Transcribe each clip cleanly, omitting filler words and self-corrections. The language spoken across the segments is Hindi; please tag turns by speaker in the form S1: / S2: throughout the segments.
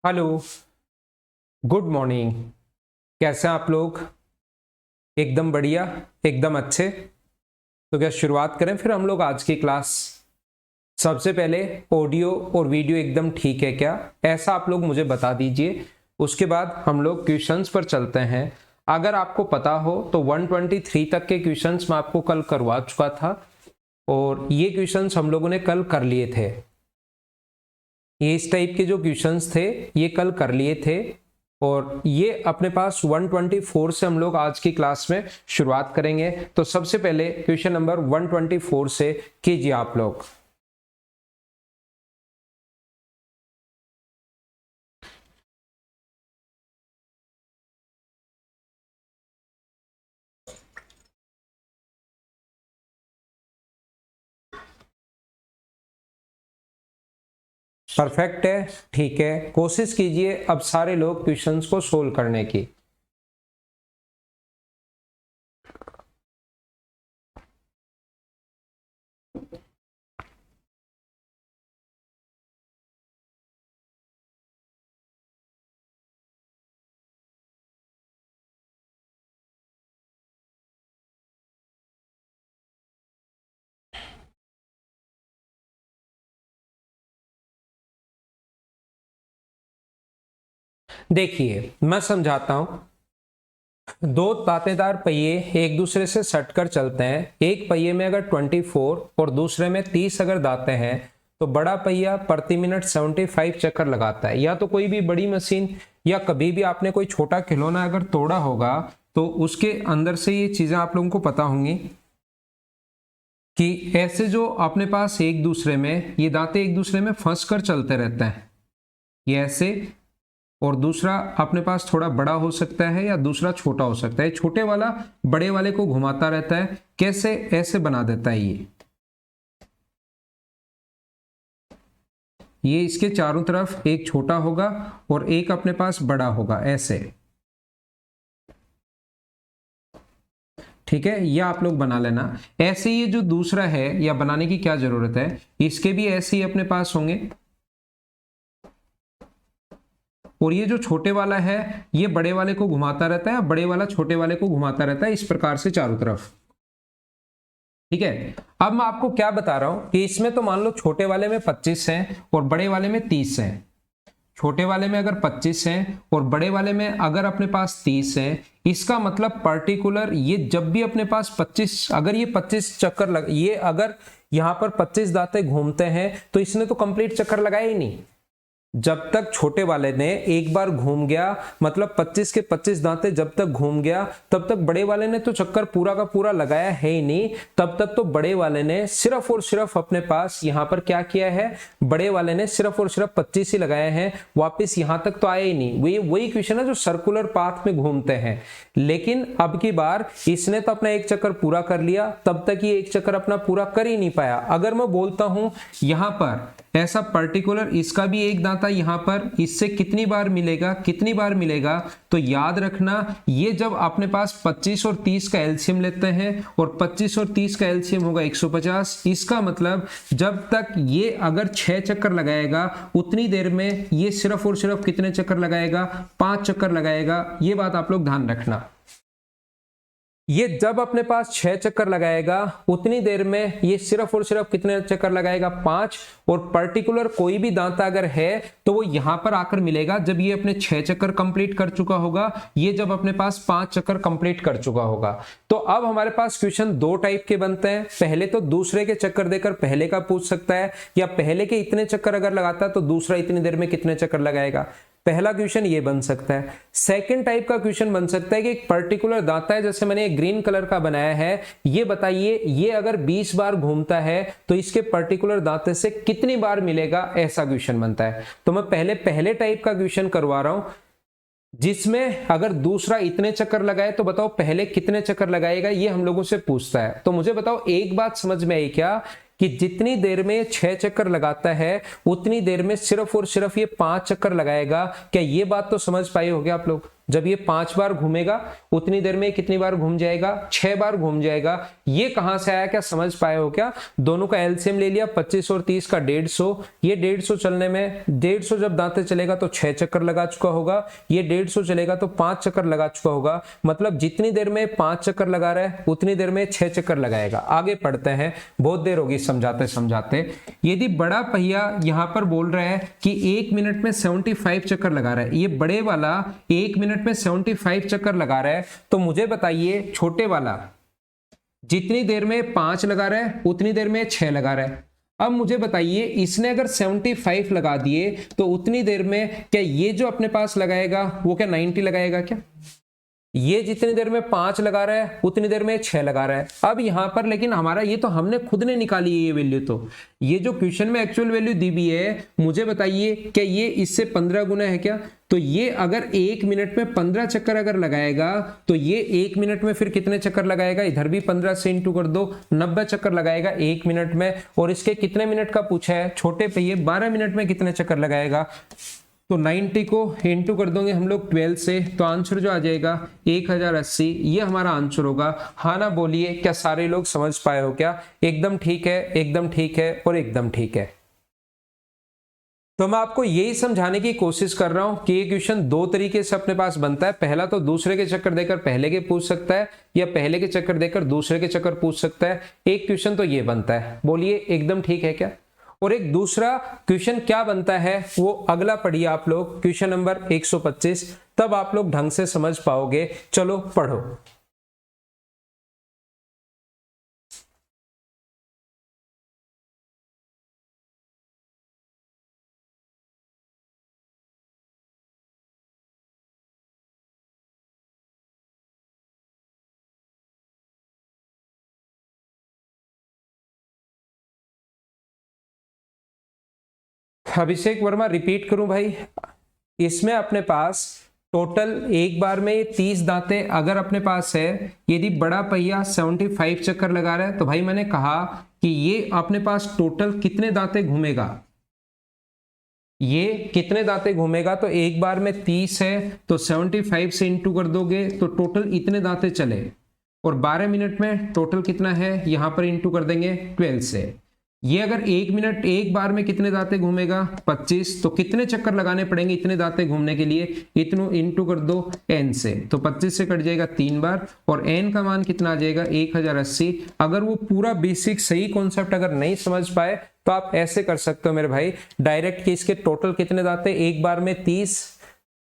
S1: Hello, good morning. कैसे हैं आप लोग? एकदम बढ़िया, एकदम अच्छे। तो क्या शुरुआत करें फिर हम लोग आज की क्लास? सबसे पहले ऑडियो और वीडियो एकदम ठीक है क्या, ऐसा आप लोग मुझे बता दीजिए। उसके बाद हम लोग क्वेश्चंस पर चलते हैं। अगर आपको पता हो तो 123 तक के क्वेश्चंस मैं आपको कल करवा चुका था और ये क्वेश्चंस हम लोगों ने कल कर लिए थे। ये इस टाइप के जो क्वेश्चंस थे ये कल कर लिए थे और ये अपने पास 124 से हम लोग आज की क्लास में शुरुआत करेंगे। तो सबसे पहले क्वेश्चन नंबर 124 से कीजिए आप लोग। परफेक्ट है, ठीक है। कोशिश कीजिए अब सारे लोग क्वेश्चंस को सोल्व करने की। देखिए मैं समझाता हूं। दो दांतेदार पहिए एक दूसरे से सटकर चलते हैं। एक पहिए में अगर 24 और दूसरे में 30 अगर दांतें हैं तो बड़ा पहिया प्रति मिनट 75 चक्कर लगाता है। या तो कोई भी बड़ी मशीन या कभी भी आपने कोई छोटा खिलौना अगर तोड़ा होगा तो उसके अंदर से ये चीजें आप लोगों को पता होंगी कि ऐसे जो अपने पास एक दूसरे में ये दांतें एक दूसरे में फंस कर चलते रहते हैं, ये ऐसे। और दूसरा अपने पास थोड़ा बड़ा हो सकता है या दूसरा छोटा हो सकता है। छोटे वाला बड़े वाले को घुमाता रहता है। कैसे? ऐसे बना देता है ये इसके चारों तरफ एक छोटा होगा और एक अपने पास बड़ा होगा, ऐसे। ठीक है, ये आप लोग बना लेना। ऐसे ये जो दूसरा है या बनाने की क्या जरूरत है, इसके भी ऐसे ही अपने पास होंगे। और ये जो छोटे वाला है ये बड़े वाले को घुमाता रहता है, बड़े वाला छोटे वाले को घुमाता रहता है, इस प्रकार से चारों तरफ। ठीक है, अब मैं आपको क्या बता रहा हूं कि इसमें तो मान लो छोटे वाले में 25 हैं और बड़े वाले में 30 हैं। छोटे वाले में अगर 25 हैं और बड़े वाले में अगर अपने पास 30 हैं, इसका मतलब पर्टिकुलर ये जब भी अपने पास 25, अगर ये 25 चक्कर लग, ये अगर यहां पर 25 दांतें घूमते हैं तो इसने तो कंप्लीट चक्कर लगाया ही नहीं। जब तक छोटे वाले ने एक बार घूम गया, मतलब 25 के 25 दांते जब तक घूम गया तब तक बड़े वाले ने तो चक्कर पूरा का पूरा लगाया है ही नहीं। तब तक तो बड़े वाले ने सिर्फ और सिर्फ अपने पास यहां पर क्या किया है, बड़े वाले ने सिर्फ और सिर्फ 25 ही लगाए हैं, वापस यहां तक तो आए ही नहीं। वही क्वेश्चन है जो सर्कुलर पाथ में घूमते हैं। लेकिन अब की बार इसने तो अपना एक चक्कर पूरा कर लिया, तब तक ये एक चक्कर अपना पूरा कर ही नहीं पाया। अगर मैं बोलता हूं यहां पर ऐसा पर्टिकुलर इसका भी एक दांता यहां पर, इससे कितनी बार मिलेगा, कितनी बार मिलेगा, तो याद रखना ये जब अपने पास 25 और 30 का एलसीएम लेते हैं और 25 और 30 का एलसीएम होगा 150, इसका मतलब जब तक ये अगर 6 चक्कर लगाएगा उतनी देर में ये सिर्फ और सिर्फ कितने चक्कर लगाएगा, 5 चक्कर लगाएगा। ये बात आप लोग ध्यान रखना। ये जब अपने पास 6 चक्कर लगाएगा उतनी देर में ये सिर्फ और सिर्फ कितने चक्कर लगाएगा, 5। और पर्टिकुलर कोई भी दांता अगर है तो वो यहां पर आकर मिलेगा जब ये अपने 6 चक्कर कंप्लीट कर चुका होगा, ये जब अपने पास 5 चक्कर कंप्लीट कर चुका होगा। तो अब हमारे पास क्वेश्चन दो टाइप के बनते हैं। पहले तो दूसरे के चक्कर देकर पहले का पूछ सकता है, या पहले के इतने चक्कर अगर लगाता है तो दूसरा इतनी देर में कितने चक्कर लगाएगा। पहला क्वेश्चन ये बन सकता है। सेकंड टाइप का क्वेश्चन बन सकता है कि एक पर्टिकुलर दांता है, जैसे मैंने ग्रीन कलर का बनाया है, ये बताइए ये अगर 20 बार घूमता है तो इसके पर्टिकुलर दांते से कितनी बार मिलेगा, ऐसा क्वेश्चन बनता है। तो मैं पहले टाइप का क्वेश्चन करवा रहा हूं जिसमें अगर दूसरा इतने चक्कर लगाए तो बताओ पहले कितने चक्कर लगाएगा, ये हम लोगों से पूछता है। तो मुझे बताओ एक बात समझ में आई क्या, कि जितनी देर में 6 चक्कर लगाता है उतनी देर में सिर्फ और सिर्फ ये 5 चक्कर लगाएगा। क्या ये बात तो समझ पाए होगे आप लोग? जब ये 5 बार घूमेगा उतनी देर में कितनी बार घूम जाएगा, 6 बार घूम जाएगा। ये कहां से आया, क्या समझ पाए हो क्या? दोनों का एलसीएम ले लिया, 25 और 30 का 150। ये 150 चलने में 150 जब दांते चलेगा तो 6 चक्कर लगा चुका होगा, ये 150 चलेगा तो 5 चक्कर लगा चुका होगा। मतलब जितनी देर में 5 चक्कर लगा रहा है उतनी देर में 6 चक्कर लगाएगा। आगे पढ़ते हैं, बहुत देर होगी समझाते समझाते। यदि बड़ा पहिया यहां पर बोल रहा है कि 1 मिनट में 75 चक्कर लगा रहा है, ये बड़े वाला 1 मिनट में 75 चक्कर लगा रहा है, तो मुझे बताइए छोटे वाला जितनी देर में 5 लगा रहा है उतनी देर में 6 लगा रहा है। अब मुझे बताइए इसने अगर 75 लगा दिए तो उतनी देर में क्या ये जो अपने पास लगाएगा वो क्या 90 लगाएगा क्या? ये जितनी देर में 5 लगा रहा है उतनी देर में 6 लगा रहा है। अब यहां पर लेकिन हमारा ये तो हमने खुद ने निकाली है ये वैल्यू, तो ये जो क्वेश्चन में एक्चुअल वैल्यू दी हुई है, मुझे बताइए क्या ये इससे 15 गुना है क्या? तो ये अगर 1 मिनट में 15 चक्कर अगर लगाएगा तो ये 1 मिनट में फिर कितने चक्कर लगाएगा? इधर भी 15 से इंटू कर दो, 90 चक्कर लगाएगा 1 मिनट में। और इसके कितने मिनट का पूछा है? छोटे पहिए 12 मिनट में कितने चक्कर लगाएगा? तो 90 को इंटू कर दोगे हम लोग 12 से, तो आंसर जो आ जाएगा 1080। ये हमारा आंसर होगा। हाँ ना बोलिए, क्या सारे लोग समझ पाए हो क्या? एकदम ठीक है, एकदम ठीक है और एकदम ठीक है। तो मैं आपको यही समझाने की कोशिश कर रहा हूं कि ये क्वेश्चन 2 तरीके से अपने पास बनता है। पहला तो दूसरे के चक्कर देकर पहले के पूछ सकता है, या पहले के चक्कर देकर दूसरे के चक्कर पूछ सकता है। एक क्वेश्चन तो ये बनता है, बोलिए एकदम ठीक है क्या? और एक दूसरा क्वेश्चन क्या बनता है वो अगला पढ़िए आप लोग, क्वेश्चन नंबर 125, तब आप लोग ढंग से समझ पाओगे। चलो पढ़ो। अभिषेक वर्मा रिपीट करूं भाई, इसमें अपने पास टोटल एक बार में 30 दांते अगर अपने पास है, यदि बड़ा पहिया 75 चक्कर लगा रहा है, तो भाई मैंने कहा कि ये अपने पास टोटल कितने दांते घूमेगा, ये कितने दांते घूमेगा? तो एक बार में 30 है तो 75 से इंटू कर दोगे तो टोटल इतने दांते चले, और 12 मिनट में टोटल कितना है यहां पर इंटू कर देंगे 12 से। ये अगर 1 मिनट एक बार में कितने दांते घूमेगा? 25। तो कितने चक्कर लगाने पड़ेंगे इतने दांते घूमने के लिए? इतनों इंटू कर दो n से, तो 25 से कट जाएगा 3 बार, और n का मान कितना आ जाएगा 1080। अगर वो पूरा बेसिक सही कॉन्सेप्ट अगर नहीं समझ पाए तो आप ऐसे कर सकते हो मेरे भाई डायरेक्ट, कि इसके टोटल कितने दांते, एक बार में 30,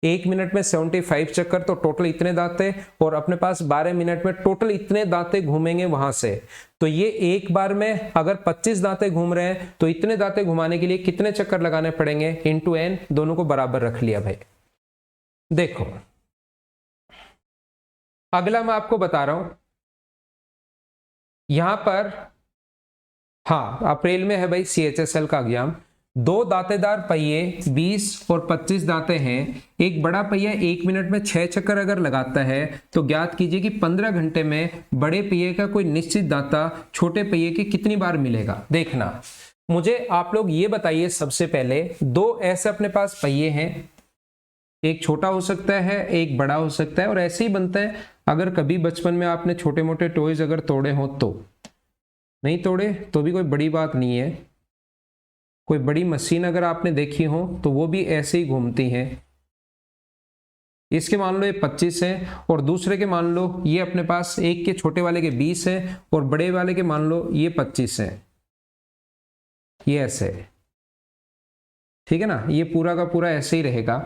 S1: 1 मिनट में 75 चक्कर, तो टोटल इतने दांते, और अपने पास 12 मिनट में टोटल इतने दांते घूमेंगे वहां से। तो ये एक बार में अगर 25 दांते घूम रहे हैं तो इतने दांते घुमाने के लिए कितने चक्कर लगाने पड़ेंगे? इंटू n, दोनों को बराबर रख लिया भाई। देखो अगला मैं आपको बता रहा हूं, यहां पर हाँ अप्रैल में है भाई CHSL का एग्जाम। 2 दांतेदार पहिए 20 और 25 दांते हैं। एक बड़ा पहिया 1 मिनट में 6 चक्कर अगर लगाता है तो ज्ञात कीजिए कि 15 घंटे में बड़े पहिए का कोई निश्चित दांता छोटे पहिए के कितनी बार मिलेगा। देखना, मुझे आप लोग ये बताइए सबसे पहले, 2 ऐसे अपने पास पहिए हैं, एक छोटा हो सकता है एक बड़ा हो सकता है, और ऐसे ही बनता है। अगर कभी बचपन में आपने छोटे मोटे टॉयज अगर तोड़े हो, तो नहीं तोड़े तो भी कोई बड़ी बात नहीं है। कोई बड़ी मशीन अगर आपने देखी हो तो वो भी ऐसे ही घूमती हैं। इसके मान लो ये 25 है, और दूसरे के मान लो ये अपने पास, एक के छोटे वाले के 20 है और बड़े वाले के मान लो ये 25 है, ये ऐसे, ठीक है ना, ये पूरा का पूरा ऐसे ही रहेगा।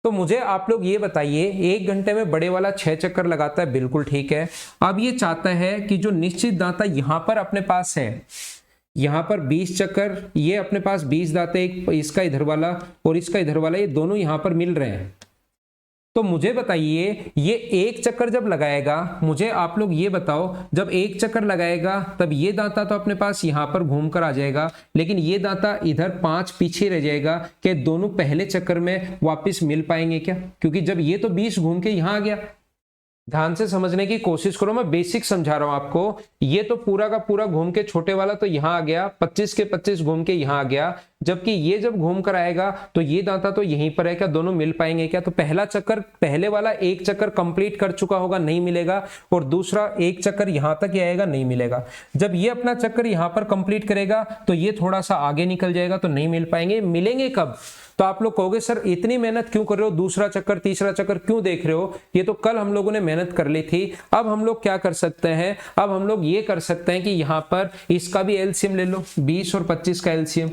S1: तो मुझे आप लोग ये बताइए, 1 घंटे में बड़े वाला 6 चक्कर लगाता है, बिल्कुल ठीक है। अब ये चाहता है कि जो निश्चित दांता यहां पर अपने पास है, यहां पर 20 चक्कर, ये अपने पास 20 दांते, एक इसका इधर वाला और इसका इधर वाला, ये दोनों यहां पर मिल रहे हैं। तो मुझे बताइए ये 1 चक्कर जब लगाएगा, मुझे आप लोग ये बताओ, जब 1 चक्कर लगाएगा तब ये दांता तो अपने पास यहां पर घूम कर आ जाएगा, लेकिन ये दांता इधर 5 पीछे रह जाएगा। क्या दोनों पहले चक्कर में वापस मिल पाएंगे क्या? क्योंकि जब ये तो 20 घूम के यहां आ गया। ध्यान से समझने की कोशिश करो, मैं बेसिक समझा रहा हूं आपको। ये तो पूरा का पूरा घूम के छोटे वाला तो यहां आ गया, 25 के 25 घूम के यहां आ गया, जबकि ये जब घूम कर आएगा तो ये दांता तो यहीं पर है, क्या दोनों मिल पाएंगे क्या? तो पहला चक्कर, पहले वाला एक चक्कर कंप्लीट कर चुका होगा, नहीं मिलेगा, और दूसरा एक चक्कर यहां तक ही आएगा, नहीं मिलेगा। जब ये अपना चक्कर यहां पर कंप्लीट करेगा तो ये थोड़ा सा आगे निकल जाएगा, तो नहीं मिल पाएंगे। मिलेंगे कब? तो आप लोग कहोगे सर इतनी मेहनत क्यों कर रहे हो, दूसरा चक्कर तीसरा चक्कर क्यों देख रहे हो, ये तो कल हम लोगों ने मेहनत कर ली थी। अब हम लोग क्या कर सकते हैं, अब हम लोग ये कर सकते हैं कि यहां पर इसका भी एलसीएम ले लो, 20 और 25 का एलसीएम,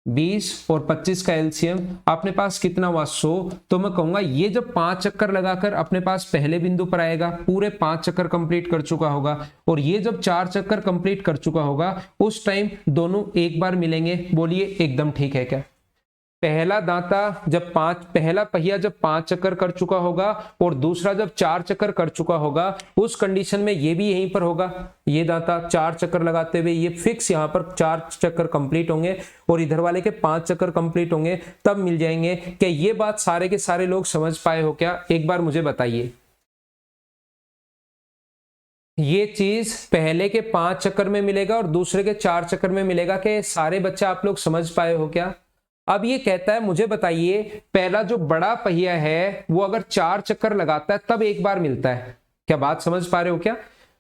S1: 20 और 25 का एलसीएम अपने पास कितना हुआ, 100। तो मैं कहूंगा ये जब 5 चक्कर लगाकर अपने पास पहले बिंदु पर आएगा, पूरे 5 चक्कर कंप्लीट कर चुका होगा, और ये जब 4 चक्कर कंप्लीट कर चुका होगा, उस टाइम दोनों एक बार मिलेंगे। बोलिए एकदम ठीक है क्या? पहला दांता जब पहला पहिया जब 5 चक्कर कर चुका होगा और दूसरा जब 4 चक्कर कर चुका होगा, उस कंडीशन में ये भी यहीं पर होगा। ये दांता 4 चक्कर लगाते हुए ये फिक्स यहां पर 4 चक्कर कंप्लीट होंगे और इधर वाले के 5 चक्कर कंप्लीट होंगे, तब मिल जाएंगे। क्या ये बात सारे के सारे लोग समझ पाए हो क्या? एक बार मुझे बताइए। ये चीज पहले के 5 चक्कर में मिलेगा और दूसरे के 4 चक्कर में मिलेगा। क्या सारे बच्चे आप लोग समझ पाए हो क्या? अब ये कहता है, मुझे बताइए, पहला जो बड़ा पहिया है वो अगर 4 चक्कर लगाता है तब एक बार मिलता है। क्या बात समझ पा रहे हो क्या?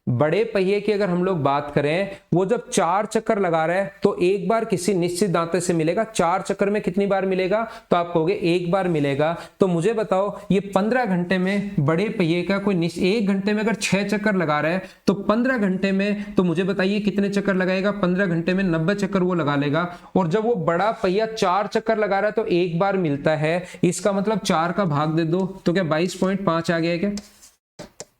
S1: बड़े पहिए की अगर हम लोग बात करें, वो जब 4 चक्कर लगा रहा है तो एक बार किसी निश्चित दांते से मिलेगा। 4 चक्कर में कितनी बार मिलेगा? तो आप कहोगे एक बार मिलेगा। तो मुझे बताओ, ये 15 घंटे में बड़े पहिए का कोई एक घंटे में अगर 6 चक्कर लगा रहा है तो 15 घंटे में, तो मुझे बताइए कितने चक्कर लगाएगा? 15 घंटे में 90 चक्कर वो लगा लेगा। और जब वो बड़ा पहिया 4 चक्कर लगा रहा है तो एक बार मिलता है, इसका मतलब 4 का भाग दे दो, तो क्या 22.5 आ गया है क्या?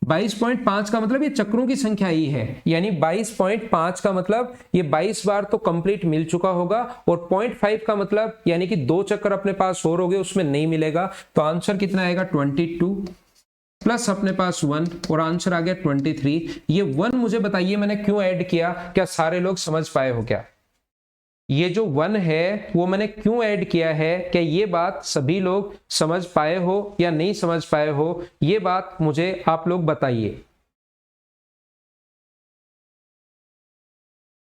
S1: 22.5 का मतलब ये चक्रों की संख्या ही है, यानी 22.5 का मतलब ये 22 बार तो कंप्लीट मिल चुका होगा, और 0.5 का मतलब यानी कि 2 चक्कर अपने पास और हो गए, उसमें नहीं मिलेगा। तो आंसर कितना आएगा? 22 प्लस अपने पास 1, और आंसर आ गया 23। ये 1 मुझे बताइए मैंने क्यों ऐड किया? क्या सारे लोग समझ पाए हो क्या? ये जो 1 है वो मैंने क्यों ऐड किया है? क्या ये बात सभी लोग समझ पाए हो या नहीं समझ पाए हो? ये बात मुझे आप लोग बताइए।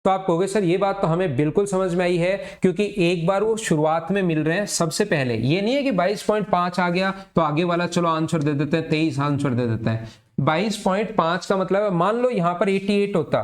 S1: तो आप कहोगे सर ये बात तो हमें बिल्कुल समझ में आई है, क्योंकि एक बार वो शुरुआत में मिल रहे हैं सबसे पहले। ये नहीं है कि 22.5 आ गया तो आगे वाला चलो आंसर दे देते हैं, 23 आंसर दे देते हैं। 22.5 का मतलब है, मान लो यहां पर 88 होता,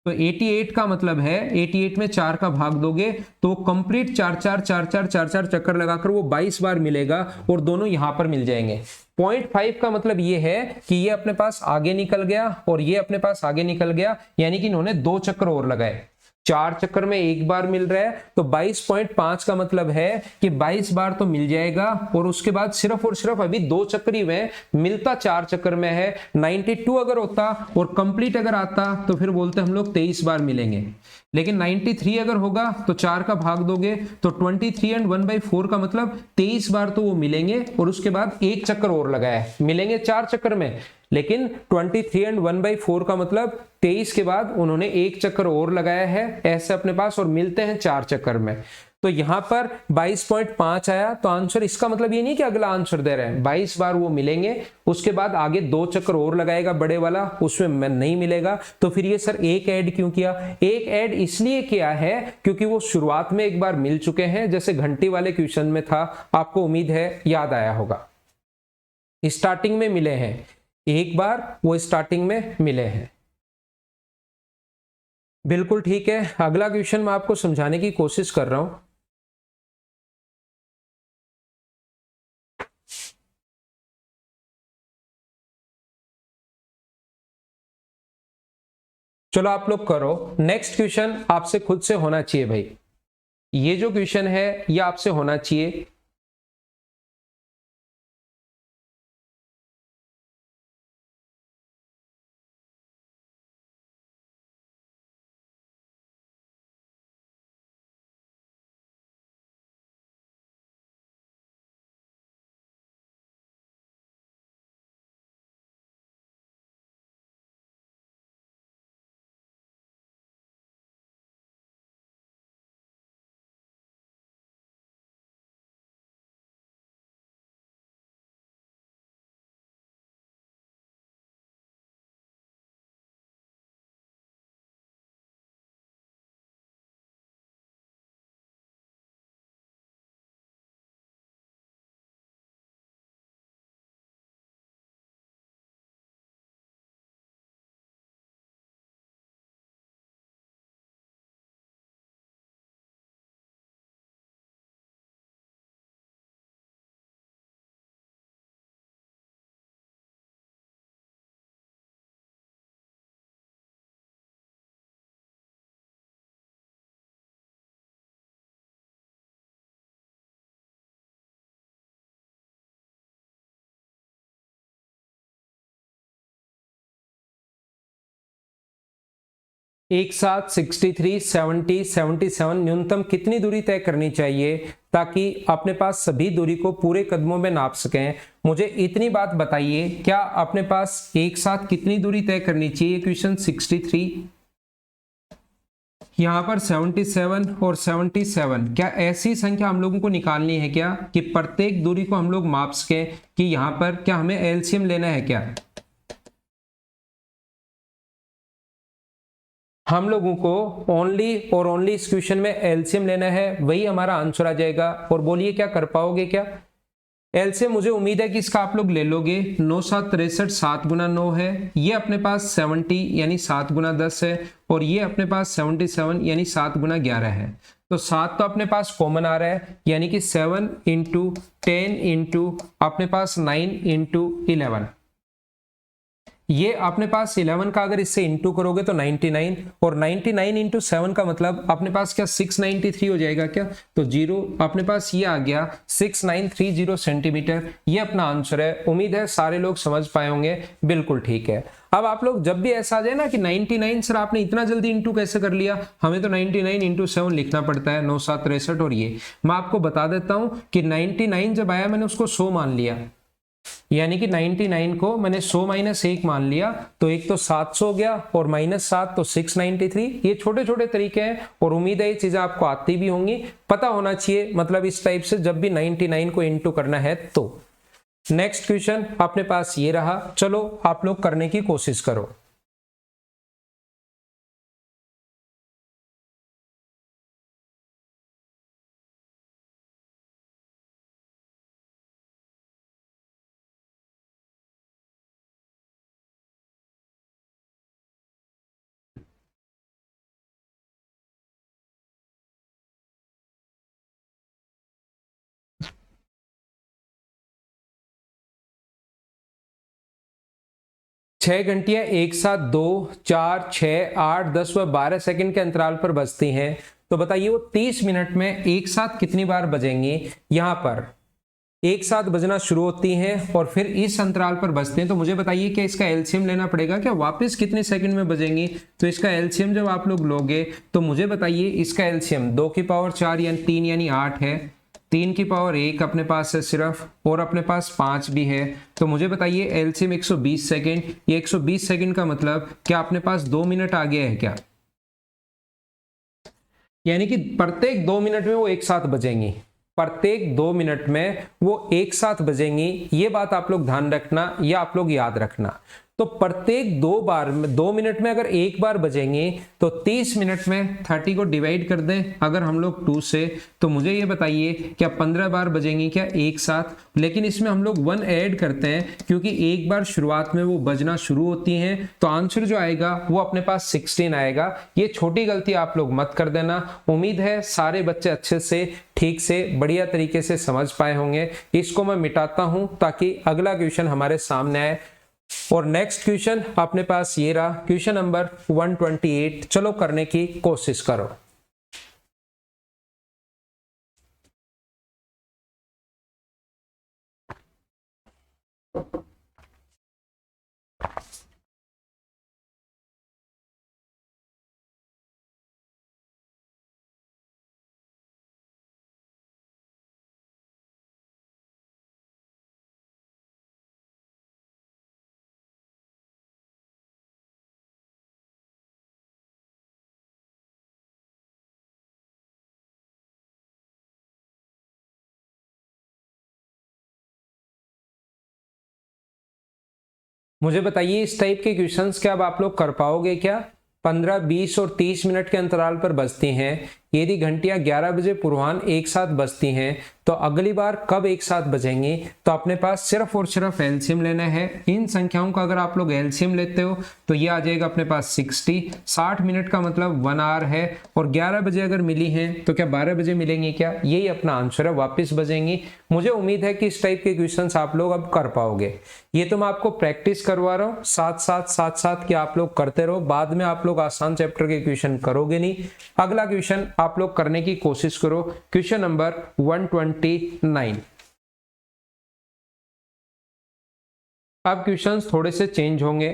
S1: तो 88 का मतलब है 88 में 4 का भाग दोगे तो कंप्लीट 4 4 चक्कर लगाकर वो 22 बार मिलेगा, और दोनों यहां पर मिल जाएंगे। 0.5 का मतलब ये है कि ये अपने पास आगे निकल गया और ये अपने पास आगे निकल गया, यानी कि इन्होंने 2 चक्कर और लगाए। 4 चक्कर में एक बार मिल रहा है, तो 22.5 का मतलब है कि 22 बार तो मिल जाएगा, और उसके बाद सिर्फ और सिर्फ अभी 2 चक्कर ही हुए, मिलता 4 चक्कर में है। 92 अगर होता और कंप्लीट अगर आता तो फिर बोलते हम लोग 23 बार मिलेंगे, लेकिन 93 अगर होगा तो 4 का भाग दोगे तो 23 एंड 1/4 का मतलब 23 बार तो वो मिलेंगे, और उसके बाद एक चक्कर और लगाया है, मिलेंगे 4 चक्कर में। लेकिन 23 एंड 1/4 का मतलब 23 के बाद उन्होंने एक चक्कर और लगाया है ऐसे अपने पास, और मिलते हैं 4 चक्कर में। तो यहां पर 22.5 आया, तो आंसर इसका मतलब ये नहीं कि अगला आंसर दे रहे हैं, 22 बार वो मिलेंगे, उसके बाद आगे 2 चक्कर और लगाएगा बड़े वाला, उसमें नहीं मिलेगा। तो फिर ये सर एक ऐड क्यों किया? एक ऐड इसलिए किया है क्योंकि वो शुरुआत में एक बार मिल चुके हैं, जैसे घंटी वाले क्वेश्चन में था, आपको उम्मीद है याद आया होगा। स्टार्टिंग में मिले हैं, एक बार वो स्टार्टिंग में मिले हैं। बिल्कुल ठीक है, अगला क्वेश्चन मैं आपको समझाने की कोशिश कर रहा हूं। चलो आप लोग करो, नेक्स्ट क्वेश्चन आपसे खुद से होना चाहिए भाई। ये जो क्वेश्चन है ये आपसे होना चाहिए। एक साथ 63, 70, 77 न्यूनतम कितनी दूरी तय करनी चाहिए ताकि अपने पास सभी दूरी को पूरे कदमों में नाप सकें? मुझे इतनी बात बताइए, क्या अपने पास एक साथ कितनी दूरी तय करनी चाहिए? क्वेश्चन 63, यहां पर 77 और 77, क्या ऐसी संख्या हम लोगों को निकालनी है क्या कि प्रत्येक दूरी को हम लोग माप सकें? कि यहां पर क्या हमें एलसीएम लेना है क्या? हम लोगों को ओनली और ओनली इस क्वेश्चन में एलसीएम लेना है, वही हमारा आंसर आ जाएगा। और बोलिए क्या कर पाओगे क्या? एलसीएम मुझे उम्मीद है कि इसका आप लोग ले लोगे। 9 7 63, 7 गुना 9 है, ये अपने पास 70 यानी 7 गुना 10 है, और ये अपने पास 77 यानी 7 गुना 11 है। तो 7 तो अपने पास कॉमन आ रहा है, यानी कि 7 इंटू 10 इंटू अपने पास 9 इंटू 11, ये अपने पास 11 का अगर इससे इंटू करोगे तो 99, और 99 इंटू 7 का मतलब अपने पास क्या 693 हो जाएगा क्या? तो जीरो अपने पास ये आ गया 6930 सेंटीमीटर, ये अपना आंसर है। उम्मीद है सारे लोग समझ पाए होंगे। बिल्कुल ठीक है। अब आप लोग जब भी ऐसा आ जाए ना कि 99 सर आपने इतना जल्दी इंटू कैसे कर लिया, हमें तो 99 इंटू 7 लिखना पड़ता है, 9 7 63, और ये मैं आपको बता देता हूं कि 99 जब आया मैंने उसको 100 मान लिया, यानी कि 99 को मैंने 100 माइनस 1 मान लिया, तो एक तो 700 हो गया और माइनस 7 तो 693। ये छोटे छोटे तरीके हैं और उम्मीद है ये चीजें आपको आती भी होंगी, पता होना चाहिए, मतलब इस टाइप से जब भी 99 को इंटू करना है तो। नेक्स्ट क्वेश्चन अपने पास ये रहा, चलो आप लोग करने की कोशिश करो। छह घंटियां एक साथ 2, 4, 6, 8, 10 व 12 सेकंड के अंतराल पर बजती हैं, तो बताइए वो 30 मिनट में एक साथ कितनी बार बजेंगी? यहां पर एक साथ बजना शुरू होती हैं और फिर इस अंतराल पर बजते हैं, तो मुझे बताइए कि इसका एलसीएम लेना पड़ेगा क्या, वापस कितने सेकंड में बजेंगी? तो इसका एलसीएम जब आप लोग लोगे तो मुझे बताइए इसका एलसीएम 2 की पावर 4 यानी 3 यानी 8 है, 3 की पावर 1 अपने पास है सिर्फ, और अपने पास 5 भी है। तो मुझे बताइए एलसीएम 120 सेकेंड, ये 120 सेकेंड का मतलब क्या अपने पास 2 मिनट आ गया है क्या? यानी कि प्रत्येक 2 मिनट में वो एक साथ बजेंगी, प्रत्येक 2 मिनट में वो एक साथ बजेंगी। ये बात आप लोग ध्यान रखना, या आप लोग याद रखना। तो प्रत्येक 2 मिनट में अगर एक बार बजेंगे तो 30 मिनट में 30 को डिवाइड कर दें अगर हम लोग 2 से, तो मुझे ये बताइए क्या 15 बार बजेंगी क्या एक साथ? लेकिन इसमें हम लोग 1 ऐड करते हैं क्योंकि एक बार शुरुआत में वो बजना शुरू होती हैं, तो आंसर जो आएगा वो अपने पास 16 आएगा। ये छोटी गलती आप लोग मत कर देना। उम्मीद है सारे बच्चे अच्छे से ठीक से बढ़िया तरीके से समझ पाए होंगे। इसको मैं मिटाता हूं ताकि अगला क्वेश्चन हमारे सामने आए। और नेक्स्ट क्वेश्चन अपने पास ये रहा, क्वेश्चन नंबर 128। चलो करने की कोशिश करो। मुझे बताइए इस टाइप के क्वेश्चंस क्या अब आप लोग कर पाओगे क्या? 15, 20 और 30 मिनट के अंतराल पर बजती हैं। यदि घंटियां 11 बजे पूर्वाह्न एक साथ बजती हैं तो अगली बार कब एक साथ बजेंगी? तो अपने पास सिर्फ और सिर्फ एलसीएम लेना है। इन संख्याओं का अगर आप लोग एलसीएम लेते हो तो ये आ जाएगा अपने पास 60। 60 मिनट का मतलब 1 आवर है, और 11 बजे अगर मिली हैं तो क्या 12 बजे मिलेंगी क्या? यही अपना आंसर है, वापस बजेंगी। मुझे उम्मीद है कि इस टाइप के क्वेश्चंस आप लोग अब कर पाओगे। ये तो मैं आपको प्रैक्टिस करवा रहा हूँ, साथ साथ कि आप लोग करते रहो, बाद में आप लोग आसान चैप्टर के क्वेश्चन करोगे नहीं। अगला क्वेश्चन आप लोग करने की कोशिश करो, क्वेश्चन नंबर 129। अब क्वेश्चंस थोड़े से चेंज होंगे।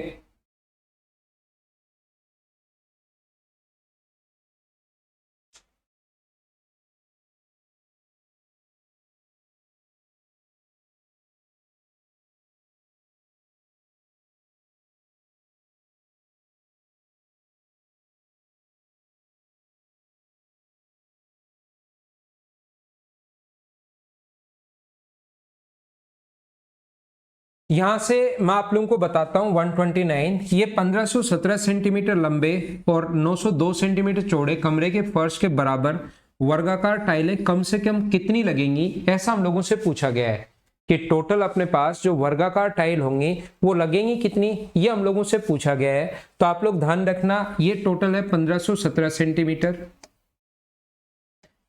S1: यहां से मैं आप लोगों को बताता हूं 129 ये 1517 सेंटीमीटर लंबे और 902 सेंटीमीटर चौड़े कमरे के फर्श के बराबर वर्गाकार टाइलें कम से कम कितनी लगेंगी, ऐसा हम लोगों से पूछा गया है कि टोटल अपने पास जो वर्गाकार टाइल होंगी वो लगेंगी कितनी, ये हम लोगों से पूछा गया है। तो आप लोग ध्यान रखना ये टोटल है 1517 सेंटीमीटर,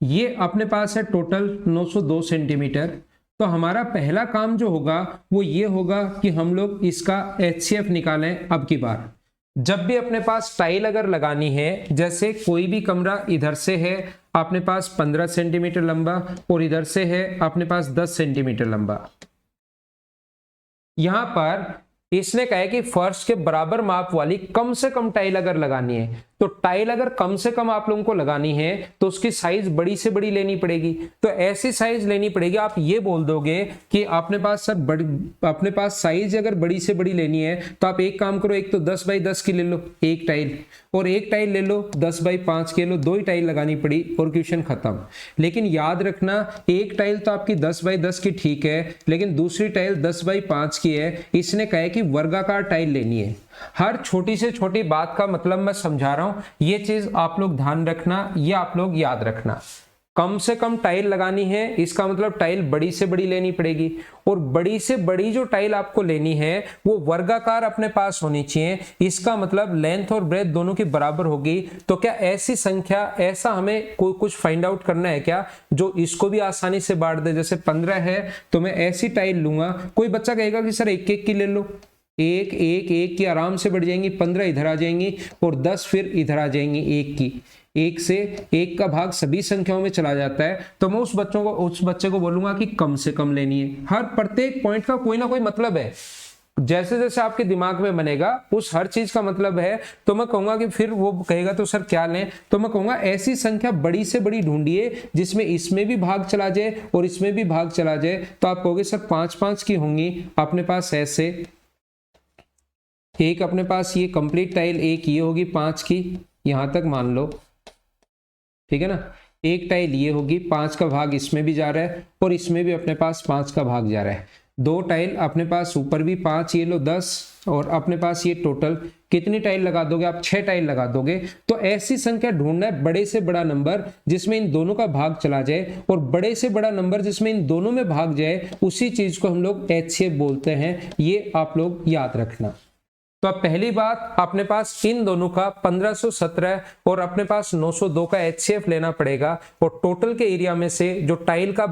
S1: ये अपने पास है टोटल 902 सेंटीमीटर। तो हमारा पहला काम जो होगा वो ये होगा कि हम लोग इसका HCF निकालें। अब की बार जब भी अपने पास टाइल अगर लगानी है, जैसे कोई भी कमरा इधर से है अपने पास 15 सेंटीमीटर लंबा और इधर से है अपने पास 10 सेंटीमीटर लंबा, यहां पर इसने कहा है कि फर्श के बराबर माप वाली कम से कम टाइल अगर लगानी है, तो टाइल अगर कम से कम आप लोगों को लगानी है तो उसकी साइज बड़ी से बड़ी लेनी पड़ेगी। तो ऐसी साइज लेनी पड़ेगी, आप ये बोल दोगे कि अपने पास सर बड़ी, अपने पास साइज अगर बड़ी से बड़ी लेनी है तो आप एक काम करो, एक तो 10 बाई 10 की ले लो एक टाइल, और एक टाइल ले लो 10 बाई 5 की, लो 2 ही टाइल लगानी पड़ी और क्वेश्चन खत्म। लेकिन याद रखना एक टाइल तो आपकी 10 बाई 10 की ठीक है, लेकिन दूसरी टाइल 10 बाई 5 की है। इसने कहा है कि वर्गाकार टाइल लेनी है। हर छोटी से छोटी बात का मतलब मैं समझा रहा हूं, ये चीज आप लोग ध्यान रखना, ये आप लोग याद रखना। कम से कम टाइल लगानी है इसका मतलब टाइल बड़ी से बड़ी लेनी पड़ेगी, और बड़ी से बड़ी जो टाइल आपको लेनी है वो वर्गाकार अपने पास होनी चाहिए। इसका मतलब लेंथ और ब्रेथ दोनों की बराबर होगी। तो क्या ऐसी संख्या, ऐसा हमें कोई कुछ फाइंड आउट करना है क्या जो इसको भी आसानी से बांट दे। जैसे 15 है तो मैं ऐसी टाइल लूंगा, कोई बच्चा कहेगा कि सर एक एक की ले लो, एक एक एक की आराम से बढ़ जाएंगी, 15 इधर आ जाएंगी और 10 फिर इधर आ जाएंगी एक की। एक से एक का भाग सभी संख्याओं में चला जाता है, तो मैं उस बच्चे को बोलूंगा कि कम से कम लेनी है। हर प्रत्येक पॉइंट का कोई ना कोई मतलब है, जैसे जैसे आपके दिमाग में बनेगा उस हर चीज का मतलब है। तो मैं कहूंगा कि फिर वो कहेगा तो सर क्या लें, तो मैं कहूंगा ऐसी संख्या बड़ी से बड़ी ढूंढिए जिसमें इसमें भी भाग चला जाए और इसमें भी भाग चला जाए। तो आप कहोगे सर 5-5 की होंगी अपने पास, ऐसे एक अपने पास ये कंप्लीट टाइल एक ये होगी 5 की, यहां तक मान लो, ठीक है ना। एक टाइल ये होगी, 5 का भाग इसमें भी जा रहा है और इसमें भी अपने पास 5 का भाग जा रहा है। 2 टाइल अपने पास ऊपर भी 5, ये लो 10, और अपने पास ये टोटल कितनी टाइल लगा दोगे आप, 6 टाइल लगा दोगे। तो ऐसी संख्या ढूंढना है बड़े से बड़ा नंबर जिसमें इन दोनों का भाग चला जाए, और बड़े से बड़ा नंबर जिसमें इन दोनों में भाग जाए, उसी चीज को हम लोग HCF बोलते हैं। ये आप लोग याद रखना। तो अब पहली बात, अपने पास इन दोनों का 1517 और अपने पास 902 का HCF लेना पड़ेगा, और टोटल के एरिया में से जो टाइल का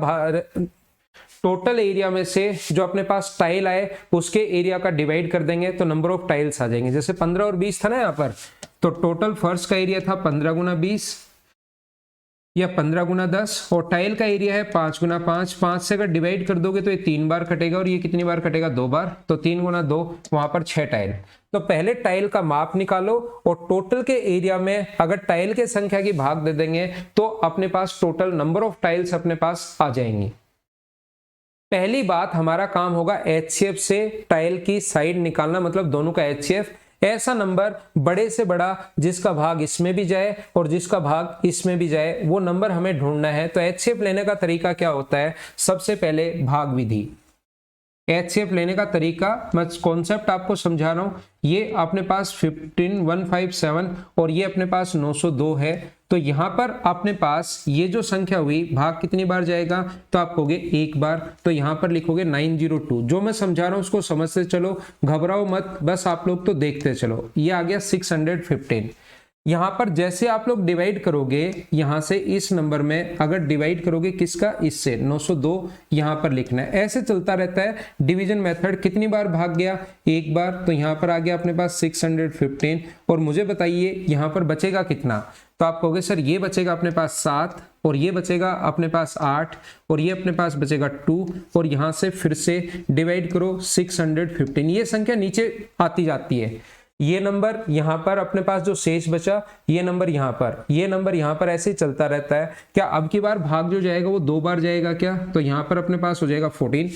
S1: टोटल एरिया में से जो अपने पास टाइल आए उसके एरिया का डिवाइड कर देंगे तो नंबर ऑफ टाइल्स आ जाएंगे। जैसे 15 और 20 था ना यहाँ पर, तो टोटल फर्श का एरिया था 15 गुना 20 या 15 गुना 10, और टाइल का एरिया है 5 गुना 5। 5 से अगर डिवाइड कर दोगे तो ये 3 बार कटेगा, और ये कितनी बार कटेगा, 2 बार। तो 3 गुना 2 वहां पर 6 टाइल। तो पहले टाइल का माप निकालो और टोटल के एरिया में अगर टाइल के संख्या की भाग दे देंगे तो अपने पास टोटल नंबर ऑफ टाइल्स अपने पास आ जाएंगी। पहली बात, हमारा काम होगा HCF से टाइल की साइड निकालना, मतलब दोनों का HCF। ऐसा नंबर बड़े से बड़ा जिसका भाग इसमें भी जाए और जिसका भाग इसमें भी जाए, वो नंबर हमें ढूंढना है। तो HCF लेने का तरीका क्या होता है, सबसे पहले भाग विधि। HCF लेने का तरीका, मैं कॉन्सेप्ट आपको समझा रहा हूं। ये अपने पास 15157 और ये अपने पास 902 है। तो यहां पर अपने पास ये जो संख्या हुई, भाग कितनी बार जाएगा, तो आप कहोगे एक बार। तो यहां पर लिखोगे 902। जो मैं समझा रहा हूं उसको समझते चलो, घबराओ मत, बस आप लोग तो देखते चलो। ये आ गया 615। यहां पर जैसे आप लोग डिवाइड करोगे, यहां से इस नंबर में अगर डिवाइड करोगे किसका, इससे 902 यहां पर लिखना है। ऐसे चलता रहता है डिवीजन मेथड। कितनी बार भाग गया, एक बार। तो यहां पर आ गया अपने पास 615। और मुझे बताइए यहां पर बचेगा कितना, तो आप कहोगे सर ये बचेगा अपने पास 7, और ये बचेगा अपने पास 8, और ये अपने पास बचेगा 2, और यहां से फिर से डिवाइड करो 615। ये संख्या नीचे आती जाती है। ये नंबर यहां पर अपने पास जो शेष बचा, ये नंबर यहां पर, ये नंबर यहां पर, ऐसे ही चलता रहता है। क्या अब की बार भाग जो जाएगा वो 2 बार जाएगा क्या, तो यहां पर अपने पास हो जाएगा 14।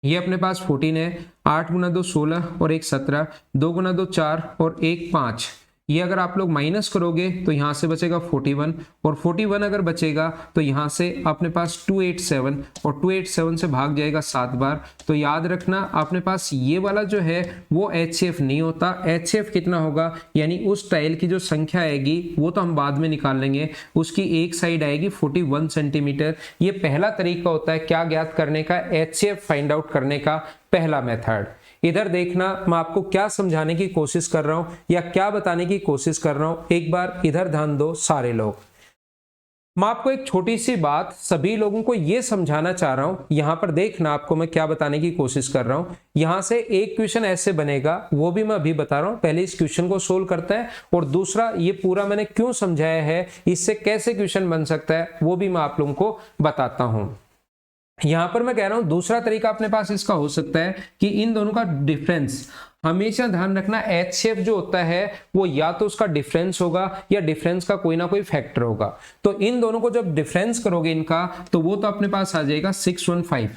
S1: ये अपने पास 14 है। 8 गुना 2 16 और 1 17, 2 गुना 2 4 और 1 5। ये अगर आप लोग माइनस करोगे तो यहाँ से बचेगा 41 और 41 अगर बचेगा तो यहाँ से अपने पास 287 और 287 से भाग जाएगा 7 बार। तो याद रखना अपने पास ये वाला जो है वो HCF नहीं होता। HCF कितना होगा यानी उस टाइल की जो संख्या आएगी वो तो हम बाद में निकाल लेंगे, उसकी एक साइड आएगी 41 सेंटीमीटर। ये पहला तरीका होता है क्या ज्ञात करने का, HCF फाइंड आउट करने का पहला मेथड। इधर देखना मैं आपको क्या समझाने की कोशिश कर रहा हूं या क्या बताने की कोशिश कर रहा हूं, एक बार इधर ध्यान दो सारे लोग। मैं आपको एक छोटी सी बात सभी लोगों को यह समझाना चाह रहा हूं, यहां पर देखना आपको मैं क्या बताने की कोशिश कर रहा हूं। यहां से एक क्वेश्चन ऐसे बनेगा, वो भी मैं अभी बता रहा हूं, पहले इस क्वेश्चन को सोल्व करते हैं और दूसरा ये पूरा मैंने क्यों समझाया है, इससे कैसे क्वेश्चन बन सकता है वो भी मैं आप लोगों को बताता हूं। यहां पर मैं कह रहा हूं दूसरा तरीका अपने पास इसका हो सकता है कि इन दोनों का डिफरेंस, हमेशा ध्यान रखना HCF जो होता है वो या तो उसका डिफरेंस होगा या डिफरेंस का कोई ना कोई फैक्टर होगा। तो इन दोनों को जब डिफरेंस करोगे इनका तो वो तो अपने पास आ जाएगा 615।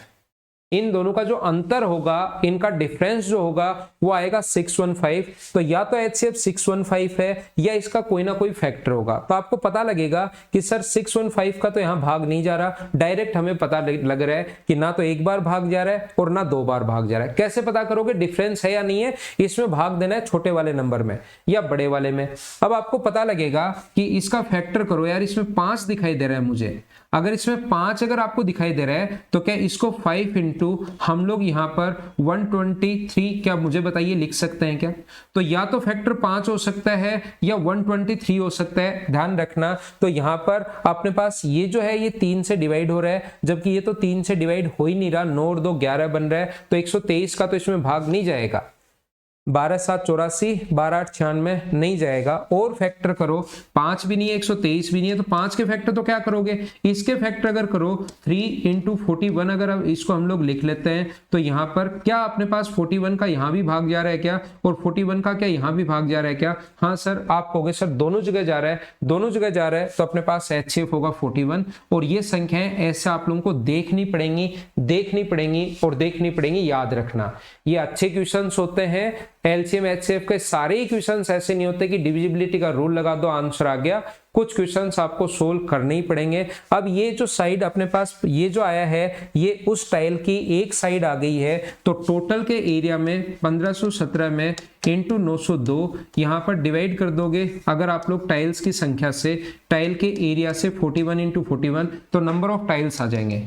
S1: इन दोनों का जो अंतर होगा, इनका डिफरेंस जो होगा वो आएगा 615। तो या तो HCF 615 है या इसका कोई ना कोई फैक्टर होगा। तो आपको पता लगेगा कि सर 615 का तो यहां भाग नहीं जा रहा, डायरेक्ट हमें पता लग रहा है कि ना तो एक बार भाग जा रहा है और ना दो बार भाग जा रहा है। कैसे पता करोगे डिफरेंस है या नहीं है, इसमें भाग देना है छोटे वाले नंबर में या बड़े वाले में। अब आपको पता लगेगा कि इसका फैक्टर करो, यार इसमें 5 दिखाई दे रहा है मुझे, अगर इसमें 5 अगर आपको दिखाई दे रहा है तो क्या इसको 5 इंटू हम लोग यहां पर 123 क्या मुझे बताइए लिख सकते हैं क्या? तो या तो फैक्टर 5 हो सकता है या 123 हो सकता है, ध्यान रखना। तो यहां पर अपने पास ये जो है ये 3 से डिवाइड हो रहा है, जबकि ये तो 3 से डिवाइड हो ही नहीं रहा, 9 और 2 11 बन रहा है। तो 123 का तो इसमें भाग नहीं जाएगा, 12 7 84, 12 8 96 नहीं जाएगा। और फैक्टर करो, 5 भी नहीं है 123 भी नहीं है, तो 5 के फैक्टर तो क्या करोगे, इसके फैक्टर अगर करो 3 इंटू 41, अगर इसको हम लोग लिख लेते हैं तो यहाँ पर क्या अपने पास 41 का यहाँ भी भाग जा रहा है क्या, और 41 का क्या यहाँ भी भाग जा रहा है क्या? हाँ सर, आप कहोगे सर दोनों जगह जा रहा है, दोनों जगह जा रहा है, तो अपने पास HCF होगा 41। और ये संख्याएं ऐसे आप लोगों को देखनी पड़ेंगी और देखनी पड़ेंगी, याद रखना। ये अच्छे क्वेश्चंस होते हैं, LCM HCF के सारे ही क्वेश्चंस ऐसे नहीं होते कि डिविजिबिलिटी का रूल लगा दो आंसर आ गया, कुछ क्वेश्चंस आपको सोल्व करने ही पड़ेंगे। अब ये जो साइड अपने पास ये जो आया है ये उस टाइल की एक साइड आ गई है, तो टोटल के एरिया में 1517 में इंटू 902 यहाँ पर डिवाइड कर दोगे अगर आप लोग टाइल्स की संख्या से, टाइल के एरिया से 41 इंटू 41, तो नंबर ऑफ टाइल्स आ जाएंगे।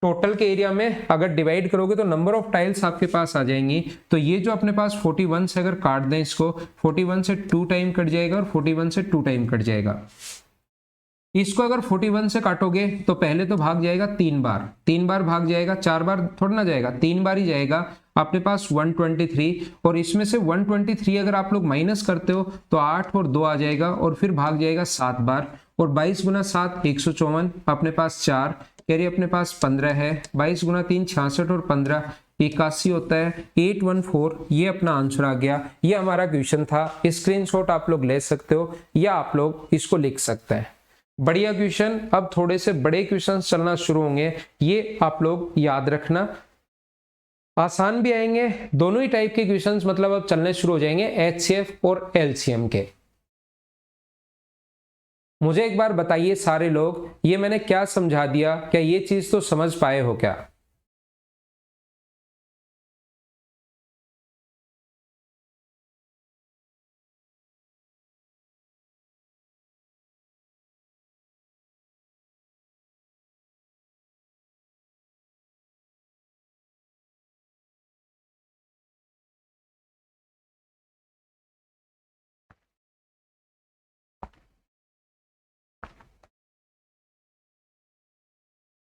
S1: टोटल के एरिया में अगर डिवाइड करोगे तो नंबर ऑफ टाइल्स आपके पास आ जाएंगी। तो ये जो अपने पास 41 से अगर काट दें इसको, 41 से 2 टाइम कट जाएगा और 41 से 2 टाइम कट जाएगा। इसको अगर 41 से काटोगे तो पहले तो भाग जाएगा 3 बार भाग जाएगा, 4 बार थोड़ा ना जाएगा, 3 बार ही जाएगा अपने पास 123। और इसमें से 123 अगर आप लोग माइनस करते हो तो 8 और 2 आ जाएगा और फिर भाग जाएगा 7 बार। और 22 गुना 7 154, अपने पास 4 कैरी अपने पास 15 है, 22 गुना 3 66 और 15 81 होता है, 814। ये अपना आंसर आ गया। ये हमारा क्वेश्चन था, स्क्रीनशॉट आप लोग ले सकते हो या आप लोग इसको लिख सकते हैं। बढ़िया क्वेश्चन। अब थोड़े से बड़े क्वेश्चन चलना शुरू होंगे, ये आप लोग याद रखना, आसान भी आएंगे। दोनों ही टाइप के क्वेश्चंस मतलब अब चलने शुरू हो जाएंगे HCF और LCM के। मुझे एक बार बताइए सारे लोग, ये मैंने क्या समझा दिया, क्या ये चीज तो समझ पाए हो क्या?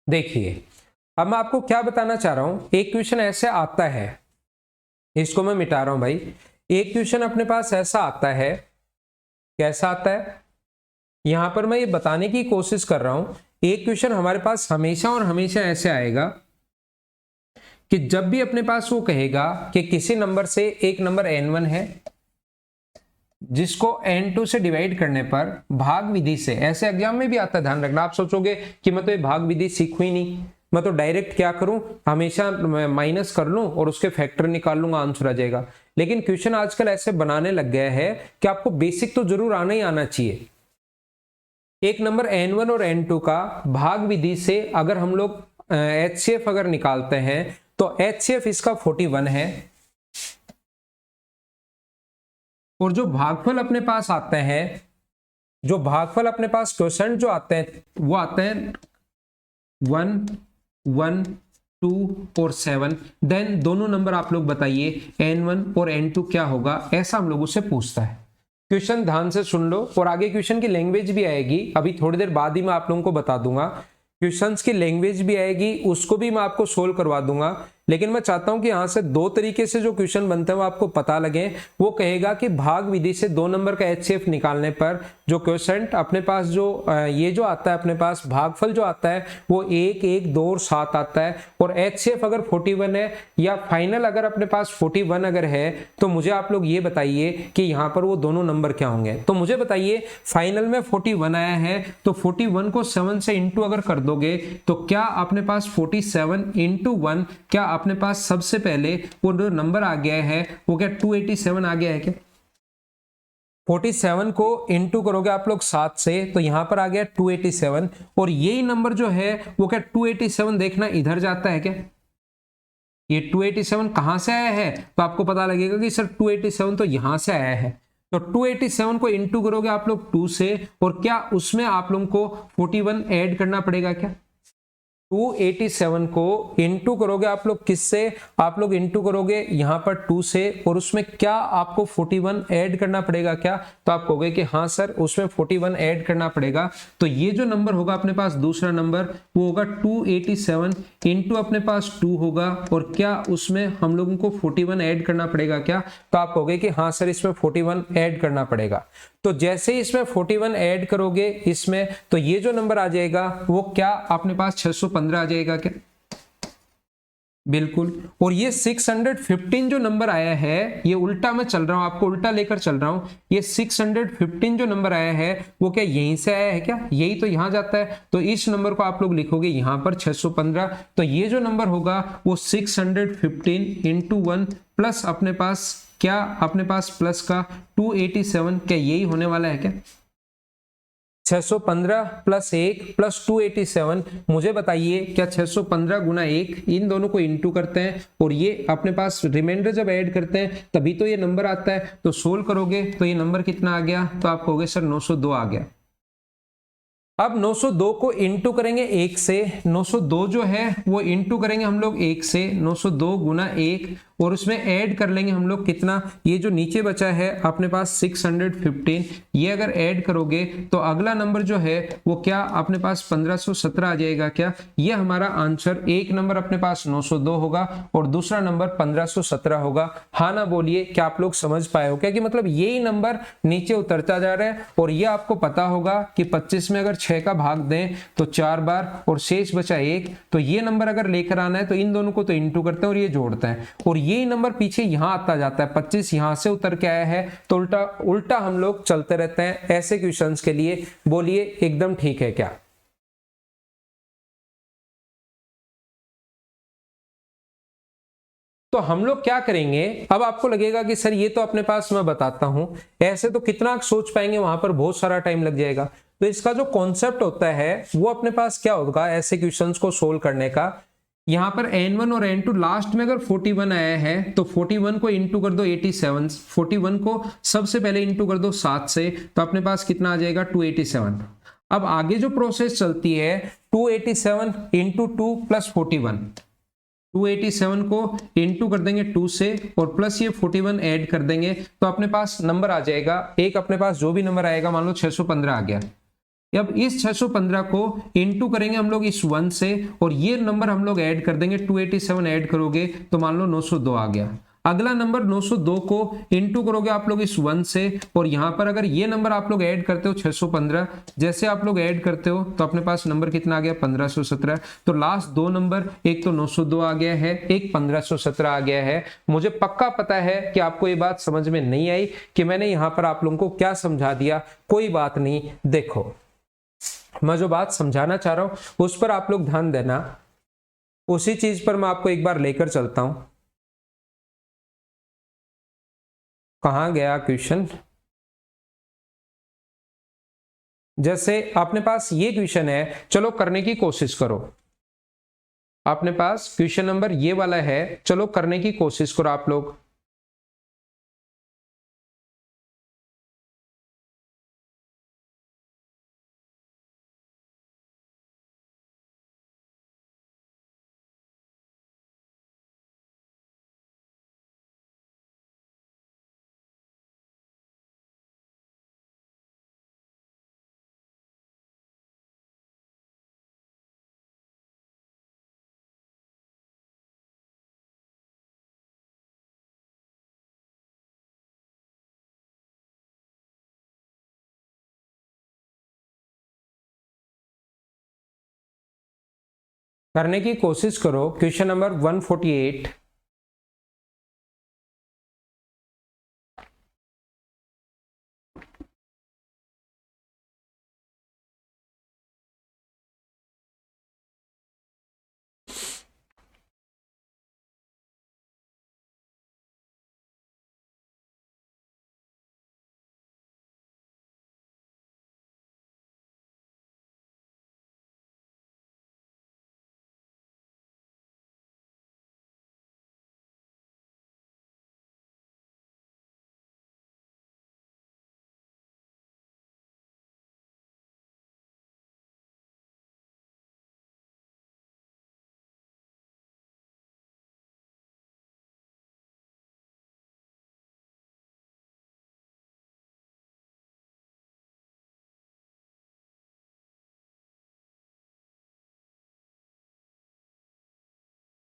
S1: देखिए अब मैं आपको क्या बताना चाह रहा हूं, एक क्वेश्चन ऐसे आता है, इसको मैं मिटा रहा हूं भाई। एक क्वेश्चन अपने पास ऐसा आता है, कैसा आता है यहां पर मैं ये बताने की कोशिश कर रहा हूं। एक क्वेश्चन हमारे पास हमेशा और हमेशा ऐसे आएगा कि जब भी अपने पास वो कहेगा कि किसी नंबर से एक नंबर n1 है जिसको n2 से डिवाइड करने पर भाग विधि से, ऐसे एग्जाम में भी आता है, ध्यान रखना। आप सोचोगे कि मैं तो ये भाग विधि सीखूं ही नहीं, मैं तो डायरेक्ट क्या करूं, हमेशा माइनस कर लूं और उसके फैक्टर निकाल लूंगा, आंसर आ जाएगा। लेकिन क्वेश्चन आजकल ऐसे बनाने लग गया है कि आपको बेसिक तो जरूर आना ही आना चाहिए। एक नंबर n1 और n2 का भाग विधि से अगर हम लोग HCF अगर निकालते हैं तो HCF इसका 41 है, और जो भागफल अपने पास आते हैं, जो भागफल अपने पास क्वोशंट जो आते हैं वो आते हैं 1, 1, 2 और 7। देन दोनों नंबर आप लोग बताइए n1 और n2 क्या होगा, ऐसा हम लोगों से पूछता है। क्वेश्चन ध्यान से सुन लो, और आगे क्वेश्चन की लैंग्वेज भी आएगी, अभी थोड़ी देर बाद ही मैं आप लोगों को बता दूंगा। क्वेश्चंस की लैंग्वेज भी आएगी, उसको भी मैं आपको सोल्व करवा दूंगा। लेकिन मैं चाहता हूं कि यहां से दो तरीके से जो क्वेश्चन बनते हैं वो आपको पता लगे। वो कहेगा कि भाग विधि से 2 नंबर का HCF निकालने पर जो क्वोशंट अपने पास जो ये जो आता है अपने पास भागफल जो आता है वो 1, 1, 2 और 7 आता है, और HCF अगर 41 है या फाइनल अगर अपने पास 41 अगर है, तो मुझे आप लोग ये बताइए कि यहाँ पर वो दोनों नंबर क्या होंगे। तो मुझे बताइए फाइनल में 41 आया है, तो 41 को 7 से इंटू अगर कर दोगे तो क्या अपने पास 47 इंटू 1, क्या अपने पास सबसे पहले वो जो नंबर आ गया है वो क्या 287 आ गया है क्या? 47 को इंटू करोगे आप लोग 7 से तो यहां पर आ गया 287, और यही नंबर जो है वो क्या 287 देखना इधर जाता है क्या? ये 287 कहां से आया है? तो आपको पता लगेगा कि सर 287 तो यहां से आया है। तो 287 को इंटू करोगे आप लोग 2 से, और क्या उसमें आप लोगों को 41 ऐड करना पड़ेगा क्या? 287 को इंटू करोगे आप लोग किससे? आप लोग इंटू करोगे यहां पर 2 से, और उसमें क्या आपको 41 ऐड करना पड़ेगा क्या? तो आप कहोगे कि हाँ सर उसमें 41 ऐड करना पड़ेगा। तो ये जो नंबर होगा अपने पास दूसरा नंबर वो होगा 287 इंटू अपने पास 2 होगा, और क्या उसमें हम लोगों को 41 ऐड करना पड़ेगा क्या? तो आप कहोगे कि हाँ सर इसमें 41 ऐड करना पड़ेगा। तो जैसे ही इसमें 41 ऐड करोगे इसमें, तो ये जो नंबर आ जाएगा वो क्या अपने पास 615 आ जाएगा क्या? बिल्कुल। और ये 615 जो नंबर आया है, ये उल्टा मैं चल रहा हूं, आपको उल्टा लेकर चल रहा हूं। ये 615 जो नंबर आया है वो क्या यहीं से आया है क्या? यही तो यहां जाता है, तो इस नंबर को आप लोग लिखोगे यहां पर 615। तो ये जो नंबर होगा वो 615 इंटू 1 प्लस अपने पास क्या, अपने पास प्लस का 287, क्या यही होने वाला है क्या? 615 प्लस 1 प्लस 287। मुझे बताइए क्या 615 गुना 1, इन दोनों को इंटू करते हैं और ये अपने पास रिमाइंडर जब ऐड करते हैं तभी तो ये नंबर आता है। तो सोल्व करोगे तो ये नंबर कितना आ गया? तो आप कहोगे सर 902 आ गया। अब 902 को इंटू करेंगे 1 से, 902 जो है वो इंटू करेंगे हम लोग 1 से, 902 गुना 1, और उसमें ऐड कर लेंगे हम लोग कितना, ये जो नीचे बचा है अपने पास 615, ये अगर ऐड करोगे तो अगला नंबर जो है वो क्या अपने पास 1517 आ जाएगा क्या? ये हमारा आंसर, एक नंबर अपने पास 902 होगा और दूसरा नंबर 1517 होगा। हाँ ना बोलिए, क्या आप लोग समझ पाए हो क्या? कि मतलब यही नंबर नीचे उतरता जा रहा है, और ये आपको पता होगा कि 25 में अगर 6 का भाग दें तो 4 बार और शेष बचा 1, तो ये नंबर अगर लेकर आना है तो इन दोनों को तो इंटू करते हैं और ये जोड़ते हैं, और यही नंबर पीछे यहां आता जाता है। 25 यहां से उतर के आया है तो उल्टा उल्टा हम लोग चलते रहते हैं ऐसे क्वेश्चंस के लिए। बोलिए एकदम ठीक है क्या? तो हम लोग क्या करेंगे, अब आपको लगेगा कि सर ये तो अपने पास मैं बताता हूं, ऐसे तो कितना सोच पाएंगे, वहां पर बहुत सारा टाइम लग जाएगा। तो इसका जो कॉन्सेप्ट होता है वो अपने पास क्या होगा ऐसे क्वेश्चंस को सोल्व करने का। यहां पर n1 और n2 लास्ट में अगर 41 आया है तो 41 को इंटू कर दो 87, 41 को सबसे पहले इंटू कर दो 7 से, तो अपने पास कितना आ जाएगा 287। अब आगे जो प्रोसेस चलती है 287 इंटू 2 प्लस 41, 287 को इंटू कर देंगे 2 से और प्लस ये 41 ऐड कर देंगे तो अपने पास नंबर आ जाएगा एक, अपने पास जो भी नंबर आएगा मान लो 615 आ गया। अब इस 615 को इंटू करेंगे हम लोग इस 1 से और ये नंबर हम लोग ऐड कर देंगे, 287 ऐड करोगे तो मान लो 902 आ गया। अगला नंबर 902 को इंटू करोगे आप लोग इस 1 से और यहां पर अगर ये नंबर आप लोग ऐड करते हो 615, जैसे आप लोग ऐड करते हो तो अपने पास नंबर कितना आ गया 1517। तो लास्ट दो नंबर, एक तो 902 आ गया है, एक 1517 आ गया है। मुझे पक्का पता है कि आपको ये बात समझ में नहीं आई कि मैंने यहां पर आप लोगों को क्या समझा दिया। कोई बात नहीं, देखो मैं जो बात समझाना चाह रहा हूं उस पर आप लोग ध्यान देना। उसी चीज पर मैं आपको एक बार लेकर चलता हूं। कहां गया क्वेश्चन? जैसे अपने पास ये क्वेश्चन है, चलो करने की कोशिश करो। अपने पास क्वेश्चन नंबर ये वाला है, चलो करने की कोशिश करो आप लोग। करने की कोशिश करो क्वेश्चन नंबर 148।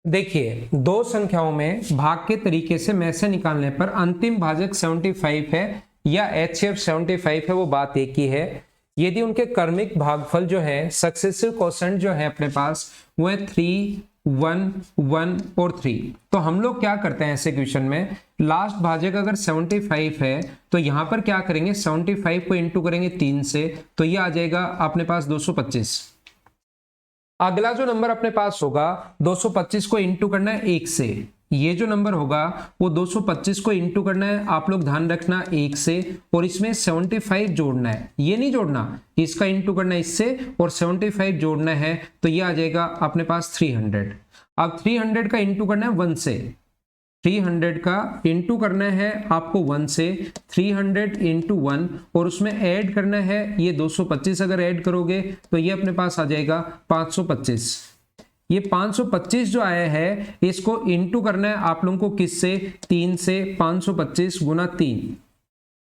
S1: देखिए, दो संख्याओं में भाग के तरीके से में से निकालने पर अंतिम भाजक 75 है या HCF 75 है, वो बात एक ही है। यदि उनके क्रमिक भागफल जो है, सक्सेसिव कोसेंट जो है अपने पास, वो है 3, 1, 1 और 3, तो हम लोग क्या करते हैं ऐसे क्वेश्चन में, लास्ट भाजक अगर 75 है तो यहां पर क्या करेंगे, 75 को इंटू करेंगे 3 से, तो ये आ जाएगा अपने पास 225। अगला जो नंबर अपने पास होगा, 225 को इंटू करना है 1 से। ये जो नंबर होगा वो 225 को इंटू करना है, आप लोग ध्यान रखना, 1 से, और इसमें 75 जोड़ना है, ये नहीं जोड़ना, इसका इंटू करना है इससे और 75 जोड़ना है, तो ये आ जाएगा अपने पास 300। अब 300 का इंटू करना है 1 से, 300 का इंटू करना है आपको 1 से, 300 इंटू 1, और उसमें ऐड करना है ये 225। अगर ऐड करोगे तो ये अपने पास आ जाएगा 525। ये 525 जो आया है, इसको इंटू करना है आप लोगों को किससे, 3 से। 525 गुना 3,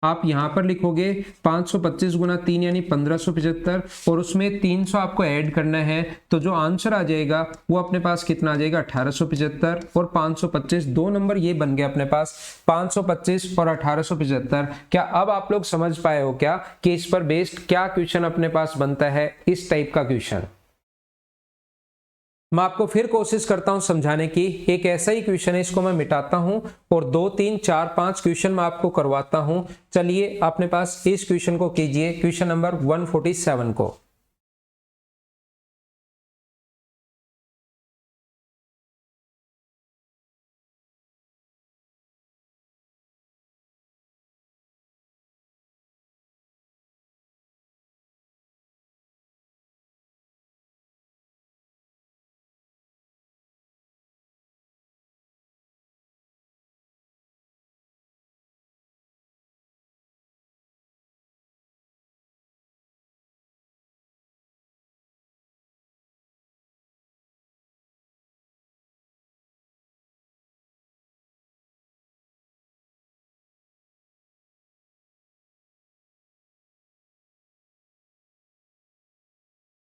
S1: आप यहां पर लिखोगे 525 गुना 3 यानी 1575, और उसमें 300 आपको ऐड करना है, तो जो आंसर आ जाएगा वो अपने पास कितना आ जाएगा, 1875 और 525। दो नंबर ये बन गया अपने पास, 525 और 1875। क्या अब आप लोग समझ पाए हो क्या कि इस पर बेस्ड क्या क्वेश्चन अपने पास बनता है, इस टाइप का क्वेश्चन। मैं आपको फिर कोशिश करता हूं समझाने की। एक ऐसा ही क्वेश्चन है, इसको मैं मिटाता हूं और 2, 3, 4, 5 क्वेश्चन मैं आपको करवाता हूं। चलिए अपने पास इस क्वेश्चन को कीजिए, क्वेश्चन नंबर 147 को।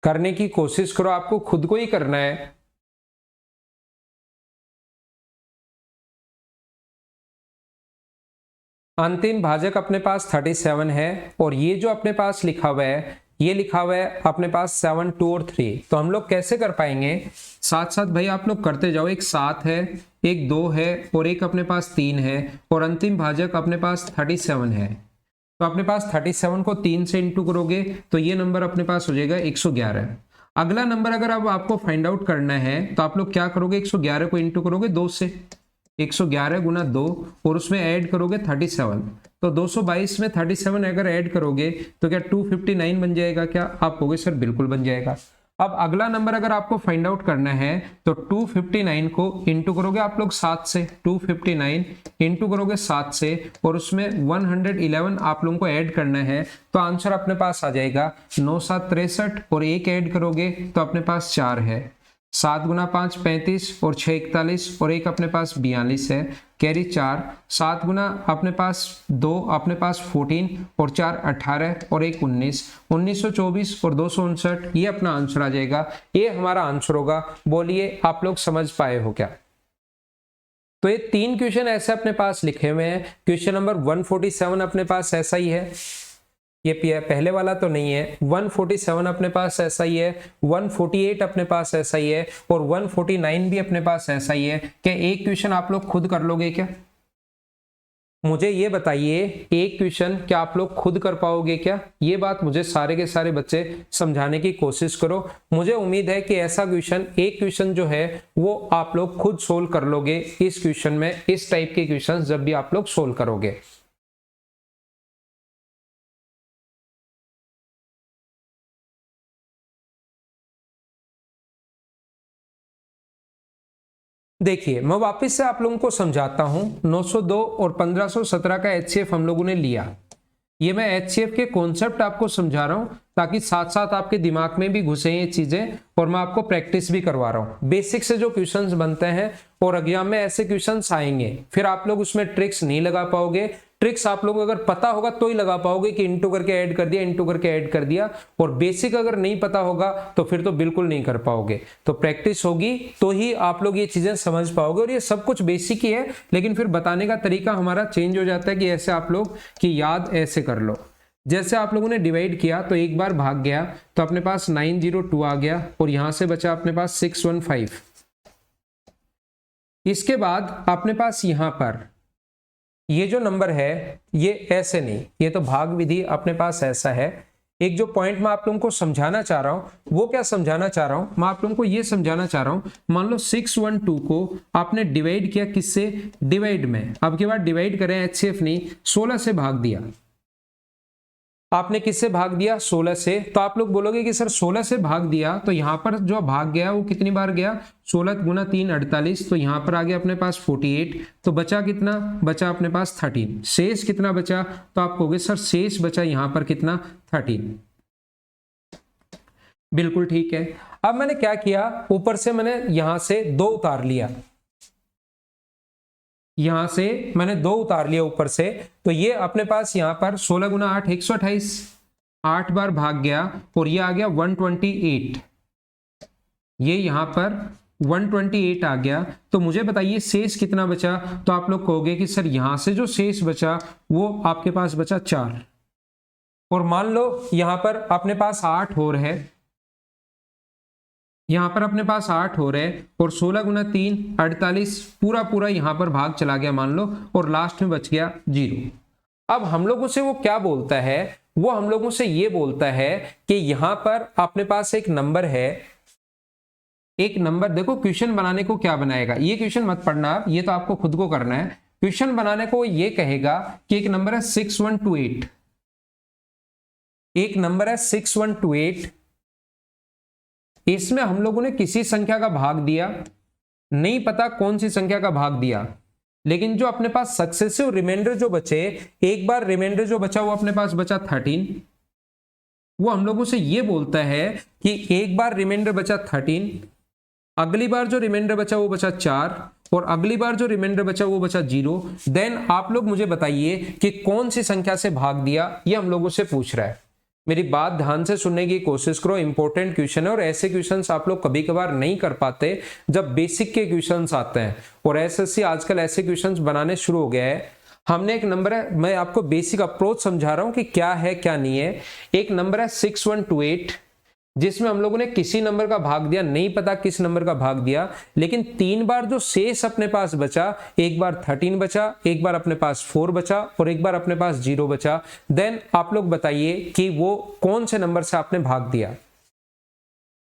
S1: करने की कोशिश करो, आपको खुद को ही करना है। अंतिम भाजक अपने पास 37 है, और ये जो अपने पास लिखा हुआ है, ये लिखा हुआ है अपने पास 7, 2 और 3। तो हम लोग कैसे कर पाएंगे, साथ साथ भाई आप लोग करते जाओ। एक 7 है, एक 2 है और एक अपने पास 3 है, और अंतिम भाजक अपने पास 37 है। तो अपने पास 37 को 3 से इंटू करोगे तो ये नंबर अपने पास हो जाएगा 111। अगला नंबर अगर अब आपको फाइंड आउट करना है तो आप लोग क्या करोगे, 111 को इंटू करोगे 2 से, 111 गुना 2 और उसमें ऐड करोगे 37, तो 222 में 37 अगर ऐड करोगे तो क्या 259 बन जाएगा क्या? आप कहोगे सर बिल्कुल बन जाएगा। अब अगला नंबर अगर आपको फाइंड आउट करना है तो 259 को इंटू करोगे आप लोग 7 से, 259 इंटू करोगे 7 से और उसमें 111 आप लोगों को ऐड करना है, तो आंसर अपने पास आ जाएगा 9 7 63 और एक ऐड करोगे तो अपने पास 4 है, 7 गुना 5 35 और 6 41 और एक अपने पास 42 है, कैरी 4, 7 गुना अपने पास 2 अपने पास 14 और 4 18 और एक 19, 1924 और 259, ये अपना आंसर आ जाएगा। ये हमारा आंसर होगा। बोलिए आप लोग समझ पाए हो क्या? तो ये 3 क्वेश्चन ऐसे अपने पास लिखे हुए हैं। क्वेश्चन नंबर 147 अपने पास ऐसा ही है, ये पहले वाला तो नहीं है। 147 अपने पास ऐसा ही है, 148 अपने पास ऐसा ही है और 149 भी अपने पास ऐसा ही है। क्या एक क्वेश्चन आप लोग खुद कर लोगे क्या? मुझे ये बताइए, एक क्वेश्चन क्या आप लोग खुद कर पाओगे क्या? ये बात मुझे सारे के सारे बच्चे समझाने की कोशिश करो। मुझे उम्मीद है कि ऐसा क्वेश्चन, एक क्वेश्चन जो है वो आप लोग खुद सोल्व कर लोगे इस क्वेश्चन में, इस टाइप के क्वेश्चन जब भी आप लोग सोल्व करोगे। देखिए मैं वापस से आप लोगों को समझाता हूं। 902 और 1517 का एचसीएफ हम लोगों ने लिया। ये मैं एचसीएफ के कॉन्सेप्ट आपको समझा रहा हूं ताकि साथ साथ आपके दिमाग में भी घुसे ये चीजें और मैं आपको प्रैक्टिस भी करवा रहा हूं। बेसिक से जो क्वेश्चंस बनते हैं और एग्जाम में ऐसे क्वेश्चंस आएंगे, फिर आप लोग उसमें ट्रिक्स नहीं लगा पाओगे। ट्रिक्स आप लोग अगर पता होगा तो ही लगा पाओगे कि इंटू करके ऐड कर दिया, इंटू करके ऐड कर दिया। और बेसिक अगर नहीं पता होगा तो फिर तो बिल्कुल नहीं कर पाओगे। तो प्रैक्टिस होगी तो ही आप लोग ये चीजें समझ पाओगे। और ये सब कुछ बेसिक ही है, लेकिन फिर बताने का तरीका हमारा चेंज हो जाता है कि ऐसे आप लोग की याद ऐसे कर लो। जैसे आप लोगों ने डिवाइड किया तो एक बार भाग गया तो अपने पास 902 आ गया और यहां से बचा अपने पास 615। इसके बाद अपने पास यहां पर ये जो नंबर है ये ऐसे नहीं, ये तो भाग विधि अपने पास ऐसा है। एक जो पॉइंट मैं आप लोगों को समझाना चाह रहा हूं वो क्या समझाना चाह रहा हूं, मैं आप लोगों को ये समझाना चाह रहा हूं। मान लो 612 को आपने डिवाइड किया किससे? डिवाइड में। अब के बाद डिवाइड करें एचसीएफ नहीं, 16 से भाग दिया। आपने किससे भाग दिया? 16 से। तो आप लोग बोलोगे कि सर 16 से भाग दिया तो यहां पर जो भाग गया वो कितनी बार गया? 16 गुना 3 48, तो यहां पर आ गया अपने पास 48। तो बचा कितना? बचा अपने पास 13। शेष कितना बचा? तो आप कहोगे सर शेष बचा यहां पर कितना? 13। बिल्कुल ठीक है। अब मैंने क्या किया, ऊपर से मैंने यहां से 2 उतार लिया, यहां से मैंने 2 उतार लिया ऊपर से। तो ये अपने पास यहां पर 16 गुना 8 128, 8 बार भाग गया और ये आ गया 128। ये यहां पर 128 आ गया। तो मुझे बताइए शेष कितना बचा? तो आप लोग कहोगे कि सर यहां से जो शेष बचा वो आपके पास बचा 4। और मान लो यहां पर अपने पास 8 और है, यहां पर अपने पास 8 हो रहे और 16 गुना 3 48, पूरा पूरा यहां पर भाग चला गया मान लो और लास्ट में बच गया 0। अब हम लोगों से वो क्या बोलता है? वो हम लोगों से ये बोलता है कि यहां पर अपने पास एक नंबर है, एक नंबर। देखो क्वेश्चन बनाने को क्या बनाएगा, ये क्वेश्चन मत पढ़ना आप, ये तो आपको खुद को करना है। क्वेश्चन बनाने को ये कहेगा कि एक नंबर है 6128, एक नंबर है 6128। इसमें हम लोगों ने किसी संख्या का भाग दिया, नहीं पता कौन सी संख्या का भाग दिया, लेकिन जो अपने पास सक्सेसिव रिमाइंडर जो बचे, एक बार रिमाइंडर जो बचा वो अपने पास बचा 13। वो हम लोगों से ये बोलता है कि एक बार रिमाइंडर बचा 13, अगली बार जो रिमाइंडर बचा वो बचा 4 और अगली बार जो रिमाइंडर बचा वो बचा 0। देन आप लोग मुझे बताइए कि कौन सी संख्या से भाग दिया, ये हम लोगों से पूछ रहा है। मेरी बात ध्यान से सुनने की कोशिश करो, इंपॉर्टेंट क्वेश्चन है और ऐसे क्वेश्चंस आप लोग कभी कभार नहीं कर पाते जब बेसिक के क्वेश्चंस आते हैं। और एसएससी आजकल ऐसे क्वेश्चंस बनाने शुरू हो गया है। हमने एक नंबर है, मैं आपको बेसिक अप्रोच समझा रहा हूं कि क्या है क्या नहीं है। एक नंबर है 6128 जिसमें हम लोगों ने किसी नंबर का भाग दिया, नहीं पता किस नंबर का भाग दिया, लेकिन 3 बार जो शेष अपने पास बचा, एक बार 13 बचा, एक बार अपने पास 4 बचा और एक बार अपने पास 0 बचा। देन आप लोग बताइए कि वो कौन से नंबर से आपने भाग दिया।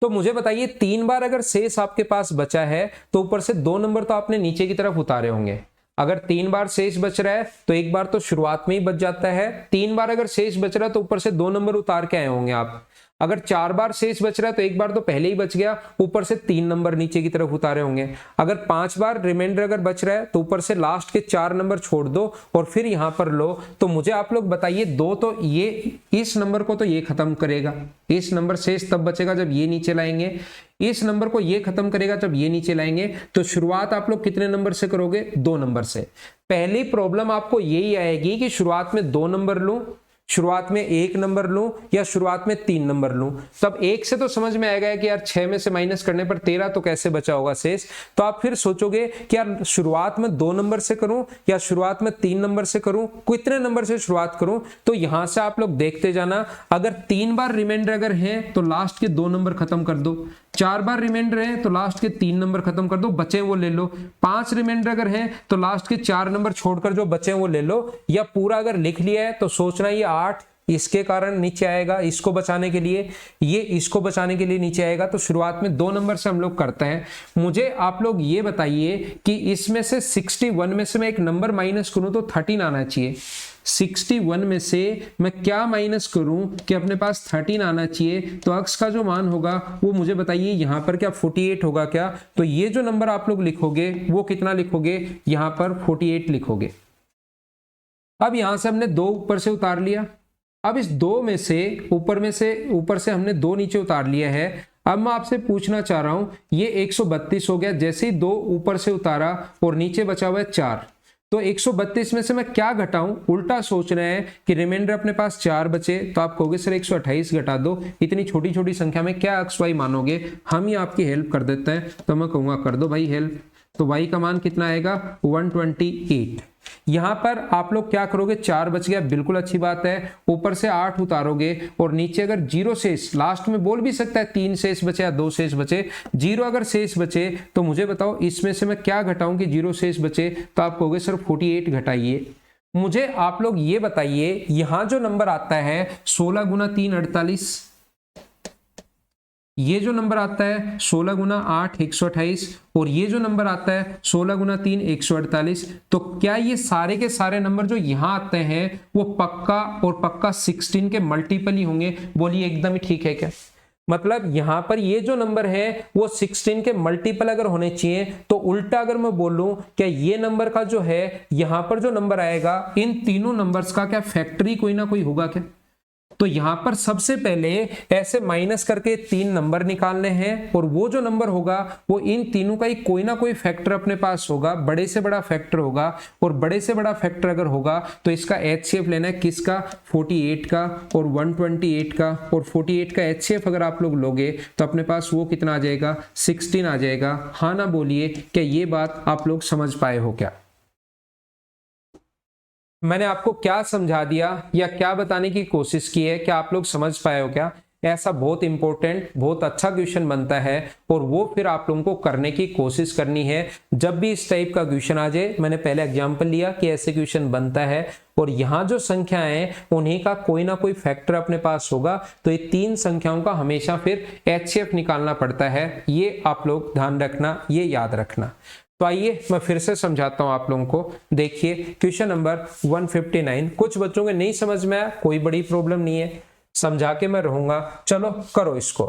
S1: तो मुझे बताइए 3 बार अगर शेष आपके पास बचा है तो ऊपर से 2 नंबर तो आपने नीचे की तरफ उतारे होंगे। अगर 3 बार शेष बच रहा है तो एक बार तो शुरुआत में ही बच जाता है। 3 बार अगर शेष बच रहा है तो ऊपर से 2 नंबर उतार के आए होंगे आप। अगर 4 बार शेष बच रहा है तो एक बार तो पहले ही बच गया, ऊपर से 3 नंबर नीचे की तरफ उतारे होंगे। अगर 5 बार रिमाइंडर अगर बच रहा है तो ऊपर से लास्ट के 4 नंबर छोड़ दो और फिर यहां पर लो। तो मुझे आप लोग बताइए, दो तो ये इस नंबर को तो ये खत्म करेगा, इस नंबर शेष तब बचेगा जब ये नीचे लाएंगे, इस नंबर को ये खत्म करेगा जब ये नीचे लाएंगे। तो शुरुआत आप लोग कितने नंबर से करोगे? 2 नंबर से। पहली प्रॉब्लम आपको यही आएगी कि शुरुआत में 2 नंबर लूं, शुरुआत में 1 नंबर लूं या शुरुआत में 3 नंबर लूं। तब 1 से तो समझ में आएगा कि यार 6 में से माइनस करने पर 13 तो कैसे बचा होगा शेष। तो आप फिर सोचोगे कि यार शुरुआत में 2 नंबर से करूं या शुरुआत में 3 नंबर से करूं, कितने नंबर से शुरुआत करूं। तो यहां से आप लोग देखते जाना, अगर 3 बार रिमाइंडर अगर है तो लास्ट के 2 नंबर खत्म कर दो, 4 बार रिमाइंडर है तो लास्ट के 3 नंबर खत्म कर दो, बचे वो ले लो। 5 रिमाइंडर अगर है तो लास्ट के 4 नंबर छोड़कर जो बचे वो ले लो। या पूरा अगर लिख लिया है तो सोचना ये 8 इसके कारण नीचे आएगा, इसको बचाने के लिए, ये इसको बचाने के लिए नीचे आएगा। तो शुरुआत में 2 नंबर से हम लोग करते हैं। मुझे आप लोग ये बताइए कि इसमें से 61 में से मैं एक नंबर माइनस करूं तो 13 आना चाहिए। 61 में से मैं क्या माइनस करूं कि अपने पास 13 आना चाहिए। तो अक्स का जो मान होगा वो मुझे बताइए यहां पर क्या 48 होगा क्या? तो ये जो नंबर आप लोग लिखोगे वो कितना लिखोगे? यहां पर 48 लिखोगे। अब यहां से हमने 2 ऊपर से उतार लिया। अब इस 2 में से ऊपर से हमने 2 नीचे उतार लिया है। अब मैं आपसे पूछना चाह रहा हूं, ये 132 हो गया, जैसे ही 2 ऊपर से उतारा और नीचे बचा हुआ है 4। तो 132 में से मैं क्या घटाऊं? उल्टा सोच रहे हैं कि रिमाइंडर अपने पास 4 बचे, तो आप कहोगे सर 128 घटा दो। इतनी छोटी छोटी संख्या में क्या एक्स वाई मानोगे? हम ही आपकी हेल्प कर देते हैं। तो मैं कहूंगा कर दो भाई हेल्प। तो y का मान कितना आएगा? 128। यहां पर आप लोग क्या करोगे? 4 बच गया, बिल्कुल अच्छी बात है। ऊपर से 8 उतारोगे और नीचे अगर 0 शेष, लास्ट में बोल भी सकता है 3 शेष बचे या 2 शेष बचे, 0 अगर शेष बचे तो मुझे बताओ इसमें से मैं क्या घटाऊं कि 0 शेष बचे? तो आप कहोगे सर 48 घटाइए। मुझे आप लोग ये बताइए, यहां जो नंबर आता है 16 गुना 3 48, ये जो नंबर आता है 16 गुना 8 128, और ये जो नंबर आता है 16 गुना 3 148। तो क्या ये सारे के सारे नंबर जो यहां आते हैं वो पक्का और पक्का 16 के मल्टीपल ही होंगे? बोलिए एकदम ही ठीक है क्या? मतलब यहां पर ये जो नंबर है वो 16 के मल्टीपल अगर होने चाहिए। तो उल्टा अगर मैं बोलूं, क्या ये नंबर का जो है यहां पर जो नंबर आएगा इन तीनों नंबर्स का क्या फैक्टरी कोई ना कोई होगा क्या? तो यहां पर सबसे पहले ऐसे माइनस करके 3 नंबर निकालने हैं और वो जो नंबर होगा वो इन तीनों का ही कोई ना कोई फैक्टर अपने पास होगा, बड़े से बड़ा फैक्टर होगा। और बड़े से बड़ा फैक्टर अगर होगा तो इसका एचसीएफ लेना है, किसका? 48 का और 128 का। और 48 का एचसीएफ अगर आप लोग लोगे तो अपने पास वो कितना आ जाएगा? 16 आ जाएगा। हाँ ना बोलिए, क्या ये बात आप लोग समझ पाए हो क्या? मैंने आपको क्या समझा दिया या क्या बताने की कोशिश की है, क्या आप लोग समझ पाए हो क्या? ऐसा बहुत इंपॉर्टेंट, बहुत अच्छा क्वेश्चन बनता है और वो फिर आप लोगों को करने की कोशिश करनी है। जब भी इस टाइप का क्वेश्चन आ जाए, मैंने पहले एग्जांपल लिया कि ऐसे क्वेश्चन बनता है और यहाँ जो संख्याएं हैं उन्हीं का कोई ना कोई फैक्टर अपने पास होगा। तो ये 3 संख्याओं का हमेशा फिर एचसीएफ निकालना पड़ता है। ये आप लोग ध्यान रखना, ये याद रखना। तो आइए मैं फिर से समझाता हूं आप लोगों को। देखिए क्वेश्चन नंबर 159। कुछ बच्चों के नहीं समझ में आया, कोई बड़ी प्रॉब्लम नहीं है, समझा के मैं रहूंगा। चलो करो इसको।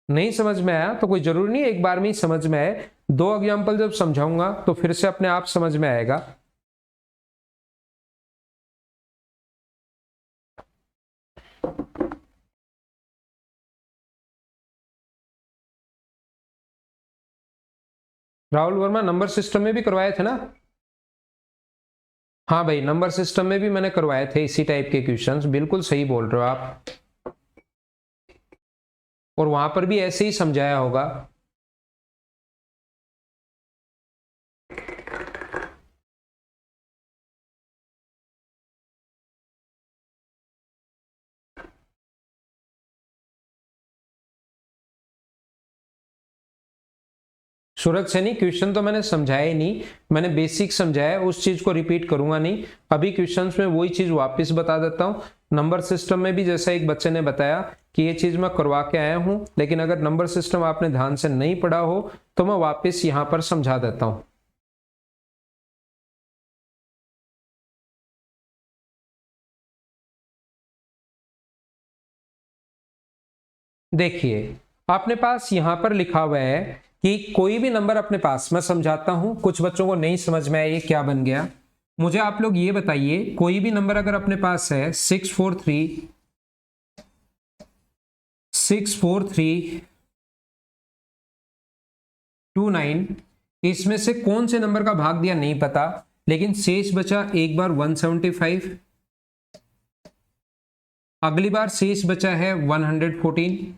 S1: नहीं समझ में आया तो कोई जरूरी नहीं एक बार में ही समझ में आए। 2 एग्जाम्पल जब समझाऊंगा तो फिर से अपने आप समझ में आएगा। राहुल वर्मा नंबर सिस्टम में भी करवाए थे ना? हाँ भाई, नंबर सिस्टम में भी मैंने करवाए थे इसी टाइप के क्वेश्चंस। बिल्कुल सही बोल रहे हो आप, और वहां पर भी ऐसे ही समझाया होगा। सूरज सैनी, क्वेश्चन तो मैंने समझाया ही नहीं, मैंने बेसिक समझाया, उस चीज को रिपीट करूंगा नहीं। अभी क्वेश्चंस में वही चीज वापस बता देता हूं। नंबर सिस्टम में भी जैसा एक बच्चे ने बताया कि ये चीज मैं करवा के आया हूं, लेकिन अगर नंबर सिस्टम आपने ध्यान से नहीं पढ़ा हो तो मैं वापस यहां पर समझा देता हूं। देखिए आपने पास यहां पर लिखा हुआ है कि कोई भी नंबर अपने पास, मैं समझाता हूं, कुछ बच्चों को नहीं समझ में आया ये क्या बन गया। मुझे आप लोग ये बताइए, कोई भी नंबर अगर अपने पास है 64329, इसमें से कौन से नंबर का भाग दिया नहीं पता, लेकिन शेष बचा एक बार 175, अगली बार शेष बचा है 114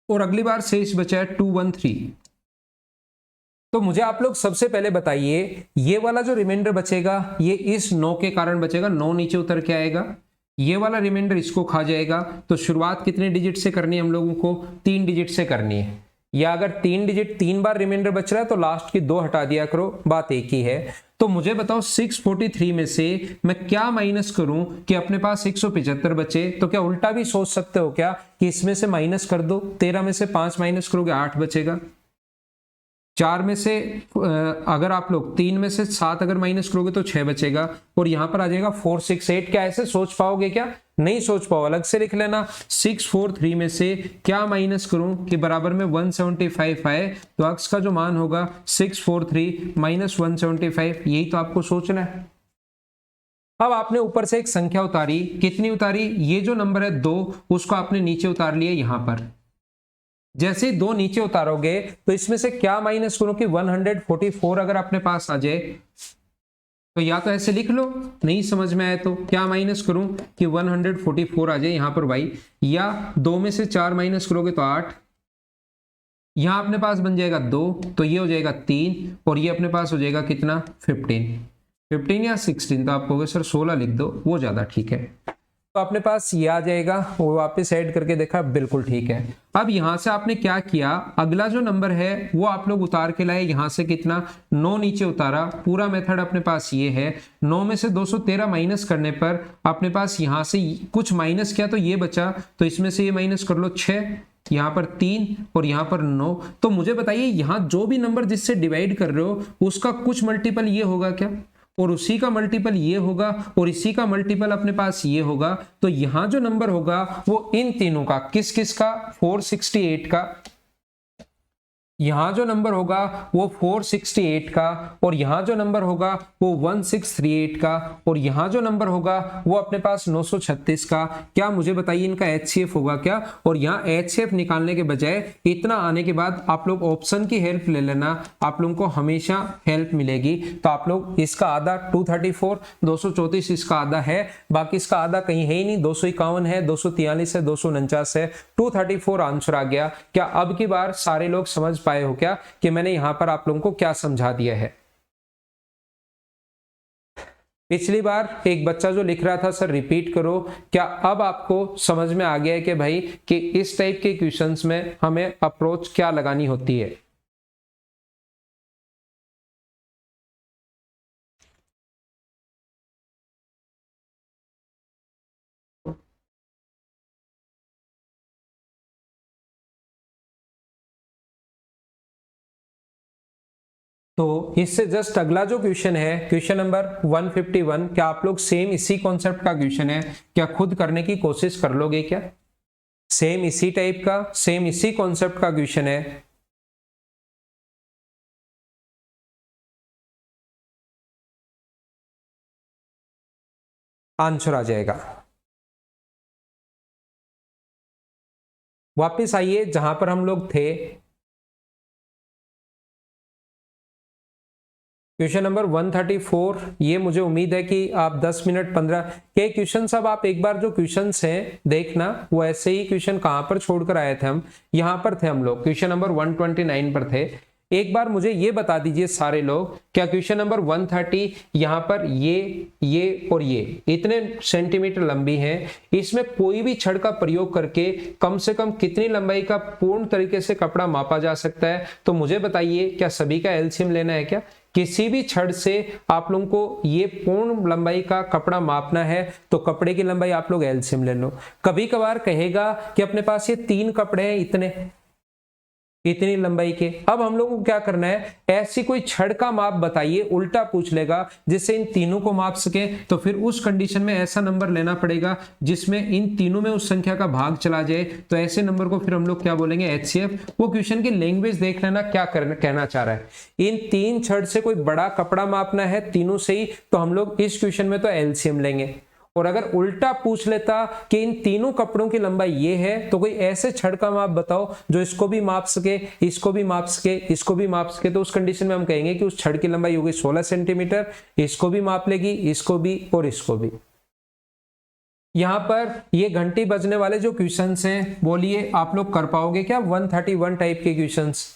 S1: और अगली बार शेष बचा है 213। तो मुझे आप लोग सबसे पहले बताइए, ये वाला जो रिमाइंडर बचेगा ये इस 9 के कारण बचेगा, 9 नीचे उतर के आएगा, ये वाला रिमाइंडर इसको खा जाएगा। तो शुरुआत कितने डिजिट से करनी है हम लोगों को? 3 डिजिट से करनी है। या अगर 3 डिजिट 3 बार रिमाइंडर बच रहा है तो लास्ट की 2 हटा दिया करो, बात एक ही है। तो मुझे बताओ 643 में से मैं क्या माइनस करूं कि अपने पास 175 बचे? तो क्या उल्टा भी सोच सकते हो क्या कि इसमें से माइनस कर दो, 13 में से 5 माइनस करोगे 8 बचेगा, 4 में से अगर आप लोग 3 में से 7 अगर माइनस करोगे तो 6 बचेगा और यहां पर आ जाएगा 468। क्या ऐसे सोच पाओगे क्या? नहीं सोच पाओ, अलग से लिख लेना। 643 में से क्या माइनस करूं कि बराबर में 175 आए, तो अक्स का जो मान होगा 643 माइनस 175, यही तो आपको सोचना है। अब आपने ऊपर से एक संख्या उतारी, कितनी उतारी? ये जो नंबर है 2, उसको आपने नीचे उतार लिया यहां पर। जैसे ही 2 नीचे उतारोगे तो इसमें से क्या माइनस करो कि 144 अगर अपने पास आ जाए तो या तो ऐसे लिख लो, नहीं समझ में आए तो क्या माइनस करूं कि 144 आ जाए यहां पर भाई, या 2 में से 4 माइनस करोगे तो 8, यहां अपने पास बन जाएगा 2, तो ये हो जाएगा 3 और ये अपने पास हो जाएगा कितना? 15 या 16, तो आप कहोगे सर 16 लिख दो, वो ज्यादा ठीक है। तो अपने पास ये आ जाएगा, वो वापस ऐड करके देखा, बिल्कुल ठीक है। अब यहां से आपने क्या किया, अगला जो नंबर है वो आप लोग उतार के लाए, यहां से कितना? 9 नीचे उतारा। पूरा मेथड अपने पास ये है, 9 में से 213 माइनस करने पर अपने पास यहां से कुछ माइनस किया तो ये बचा, तो इसमें से ये माइनस कर लो 6, यहां पर 3 और यहां पर 9। तो मुझे बताइए यहां जो भी नंबर जिससे डिवाइड कर रहे हो उसका कुछ मल्टीपल ये होगा क्या, और उसी का मल्टीपल ये होगा, और इसी का मल्टीपल अपने पास ये होगा। तो यहां जो नंबर होगा वो इन तीनों का, किस किस का? 468 का। यहां जो नंबर होगा वो 468 का, और यहां जो नंबर होगा वो 1638 का, और यहां जो नंबर होगा वो अपने पास 936 का। क्या मुझे बताइए इनका HCF होगा क्या? और यहां HCF निकालने के बजाय इतना आने के बाद आप लोग ऑप्शन की हेल्प ले लेना, आप लोगों को हमेशा हेल्प मिलेगी। तो आप लोग इसका आधा 234, 234 इसका आधा है, बाकी इसका आधा कहीं है ही नहीं, 251 है, 243 है, 249 है, 234 आंसर आ गया। क्या अब की बार सारे लोग समझ पाए हो क्या कि मैंने यहां पर आप लोगों को क्या समझा दिया है? पिछली बार एक बच्चा जो लिख रहा था सर रिपीट करो, क्या अब आपको समझ में आ गया है कि भाई कि इस टाइप के क्वेश्चंस में हमें अप्रोच क्या लगानी होती है? तो इससे जस्ट अगला जो क्वेश्चन है, क्वेश्चन नंबर 151, क्या आप लोग सेम इसी कॉन्सेप्ट का क्वेश्चन है, क्या खुद करने की कोशिश कर लोगे क्या? सेम इसी टाइप का, सेम इसी कॉन्सेप्ट का क्वेश्चन है। आंसर आ जाएगा। वापिस आइए जहां पर हम लोग थे, क्वेश्चन नंबर 134। ये मुझे उम्मीद है कि आप 10 मिनट 15 के क्वेश्चन, सब आप एक बार जो क्वेश्चंस हैं देखना, वो ऐसे ही क्वेश्चन कहां पर छोड़कर आए थे हम, यहां पर थे हम लोग, क्वेश्चन नंबर 129 पर थे। एक बार मुझे ये बता दीजिए सारे लोग, क्या क्वेश्चन नंबर 130 यहां पर ये और ये इतने सेंटीमीटर लंबी है, इसमें कोई भी छड़ का प्रयोग करके कम से कम कितनी लंबाई का पूर्ण तरीके से कपड़ा मापा जा सकता है? तो मुझे बताइए क्या सभी का एलसीएम लेना है क्या, किसी भी छड़ से आप लोगों को ये पूर्ण लंबाई का कपड़ा मापना है तो कपड़े की लंबाई आप लोग एलसीएम ले लो। कभी कभार कहेगा कि अपने पास ये 3 कपड़े हैं, इतनी लंबाई के। अब हम लोग को क्या करना है, ऐसी कोई छड़ का माप बताइए, उल्टा पूछ लेगा जिससे इन तीनों को माप सके। तो फिर उस कंडीशन में ऐसा नंबर लेना पड़ेगा जिसमें इन तीनों में उस संख्या का भाग चला जाए। तो ऐसे नंबर को फिर हम लोग क्या बोलेंगे, एचसीएफ। वो क्वेश्चन की लैंग्वेज देख लेना क्या कहना चाह रहा है। इन 3 छड़ से कोई बड़ा कपड़ा मापना है तीनों से ही, तो हम लोग इस क्वेश्चन में तो एलसीएम लेंगे। और अगर उल्टा पूछ लेता कि इन तीनों कपड़ों की लंबाई ये है, तो कोई ऐसे छड़ का माप बताओ जो इसको भी माप सके, इसको भी माप सके, इसको भी माप सके। तो उस कंडीशन में हम कहेंगे कि उस छड़ की लंबाई होगी 16 सेंटीमीटर, इसको भी माप लेगी, इसको भी और इसको भी। यहां पर ये घंटी बजने वाले जो क्वेश्चंस हैं, बोलिए आप लोग कर पाओगे क्या 131 टाइप के क्वेश्चंस?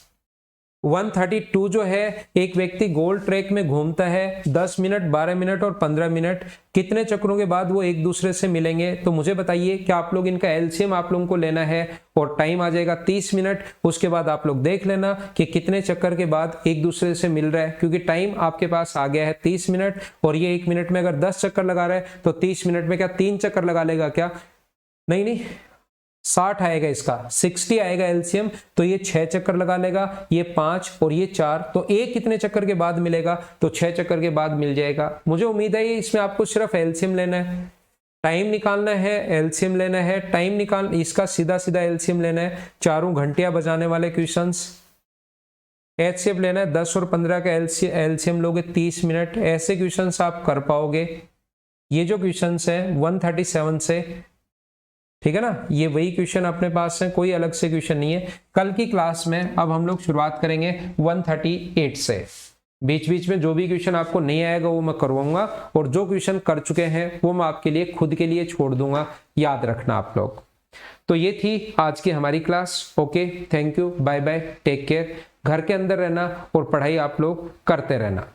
S1: 132 जो है, एक व्यक्ति गोल ट्रैक में घूमता है 10 मिनट, 12 मिनट और 15 मिनट, कितने चक्रों के बाद वो एक दूसरे से मिलेंगे? तो मुझे बताइए कि आप लोग इनका एलसीएम आप लोगों को लेना है और टाइम आ जाएगा 30 मिनट। उसके बाद आप लोग देख लेना कि कितने चक्कर के बाद एक दूसरे से मिल रहा है, क्योंकि टाइम आपके पास आ गया है 30 मिनट और ये 1 मिनट में अगर 10 चक्कर लगा रहा है तो 30 मिनट में क्या 3 चक्कर लगा लेगा क्या? नहीं, 60 आएगा, इसका 60 आएगा एलसीएम। तो ये 6 चक्कर लगा लेगा, ये 5 और ये 4, तो एक कितने चक्कर के बाद मिलेगा? तो 6 चक्कर के बाद मिल जाएगा। मुझे उम्मीद है इसमें आपको सिर्फ एलसीएम लेना है, टाइम निकालना है, एलसीएम लेना है, टाइम निकाल, इसका सीधा सीधा एलसीएम लेना है। चारों घंटियां बजाने वाले क्वेश्चंस, एचसीएफ लेना है 10 और 15 का एलसीएम लोगे 30 मिनट। ऐसे क्वेश्चंस आप कर पाओगे। ये जो क्वेश्चंस है 137 से, ठीक है ना, ये वही क्वेश्चन अपने पास है, कोई अलग से क्वेश्चन नहीं है। कल की क्लास में अब हम लोग शुरुआत करेंगे 138 से। बीच बीच में जो भी क्वेश्चन आपको नहीं आएगा वो मैं करवाऊंगा, और जो क्वेश्चन कर चुके हैं वो मैं आपके लिए खुद के लिए छोड़ दूंगा, याद रखना आप लोग। तो ये थी आज की हमारी class. Okay, thank you, bye bye, take care. घर के अंदर रहना और पढ़ाई आप लोग करते रहना।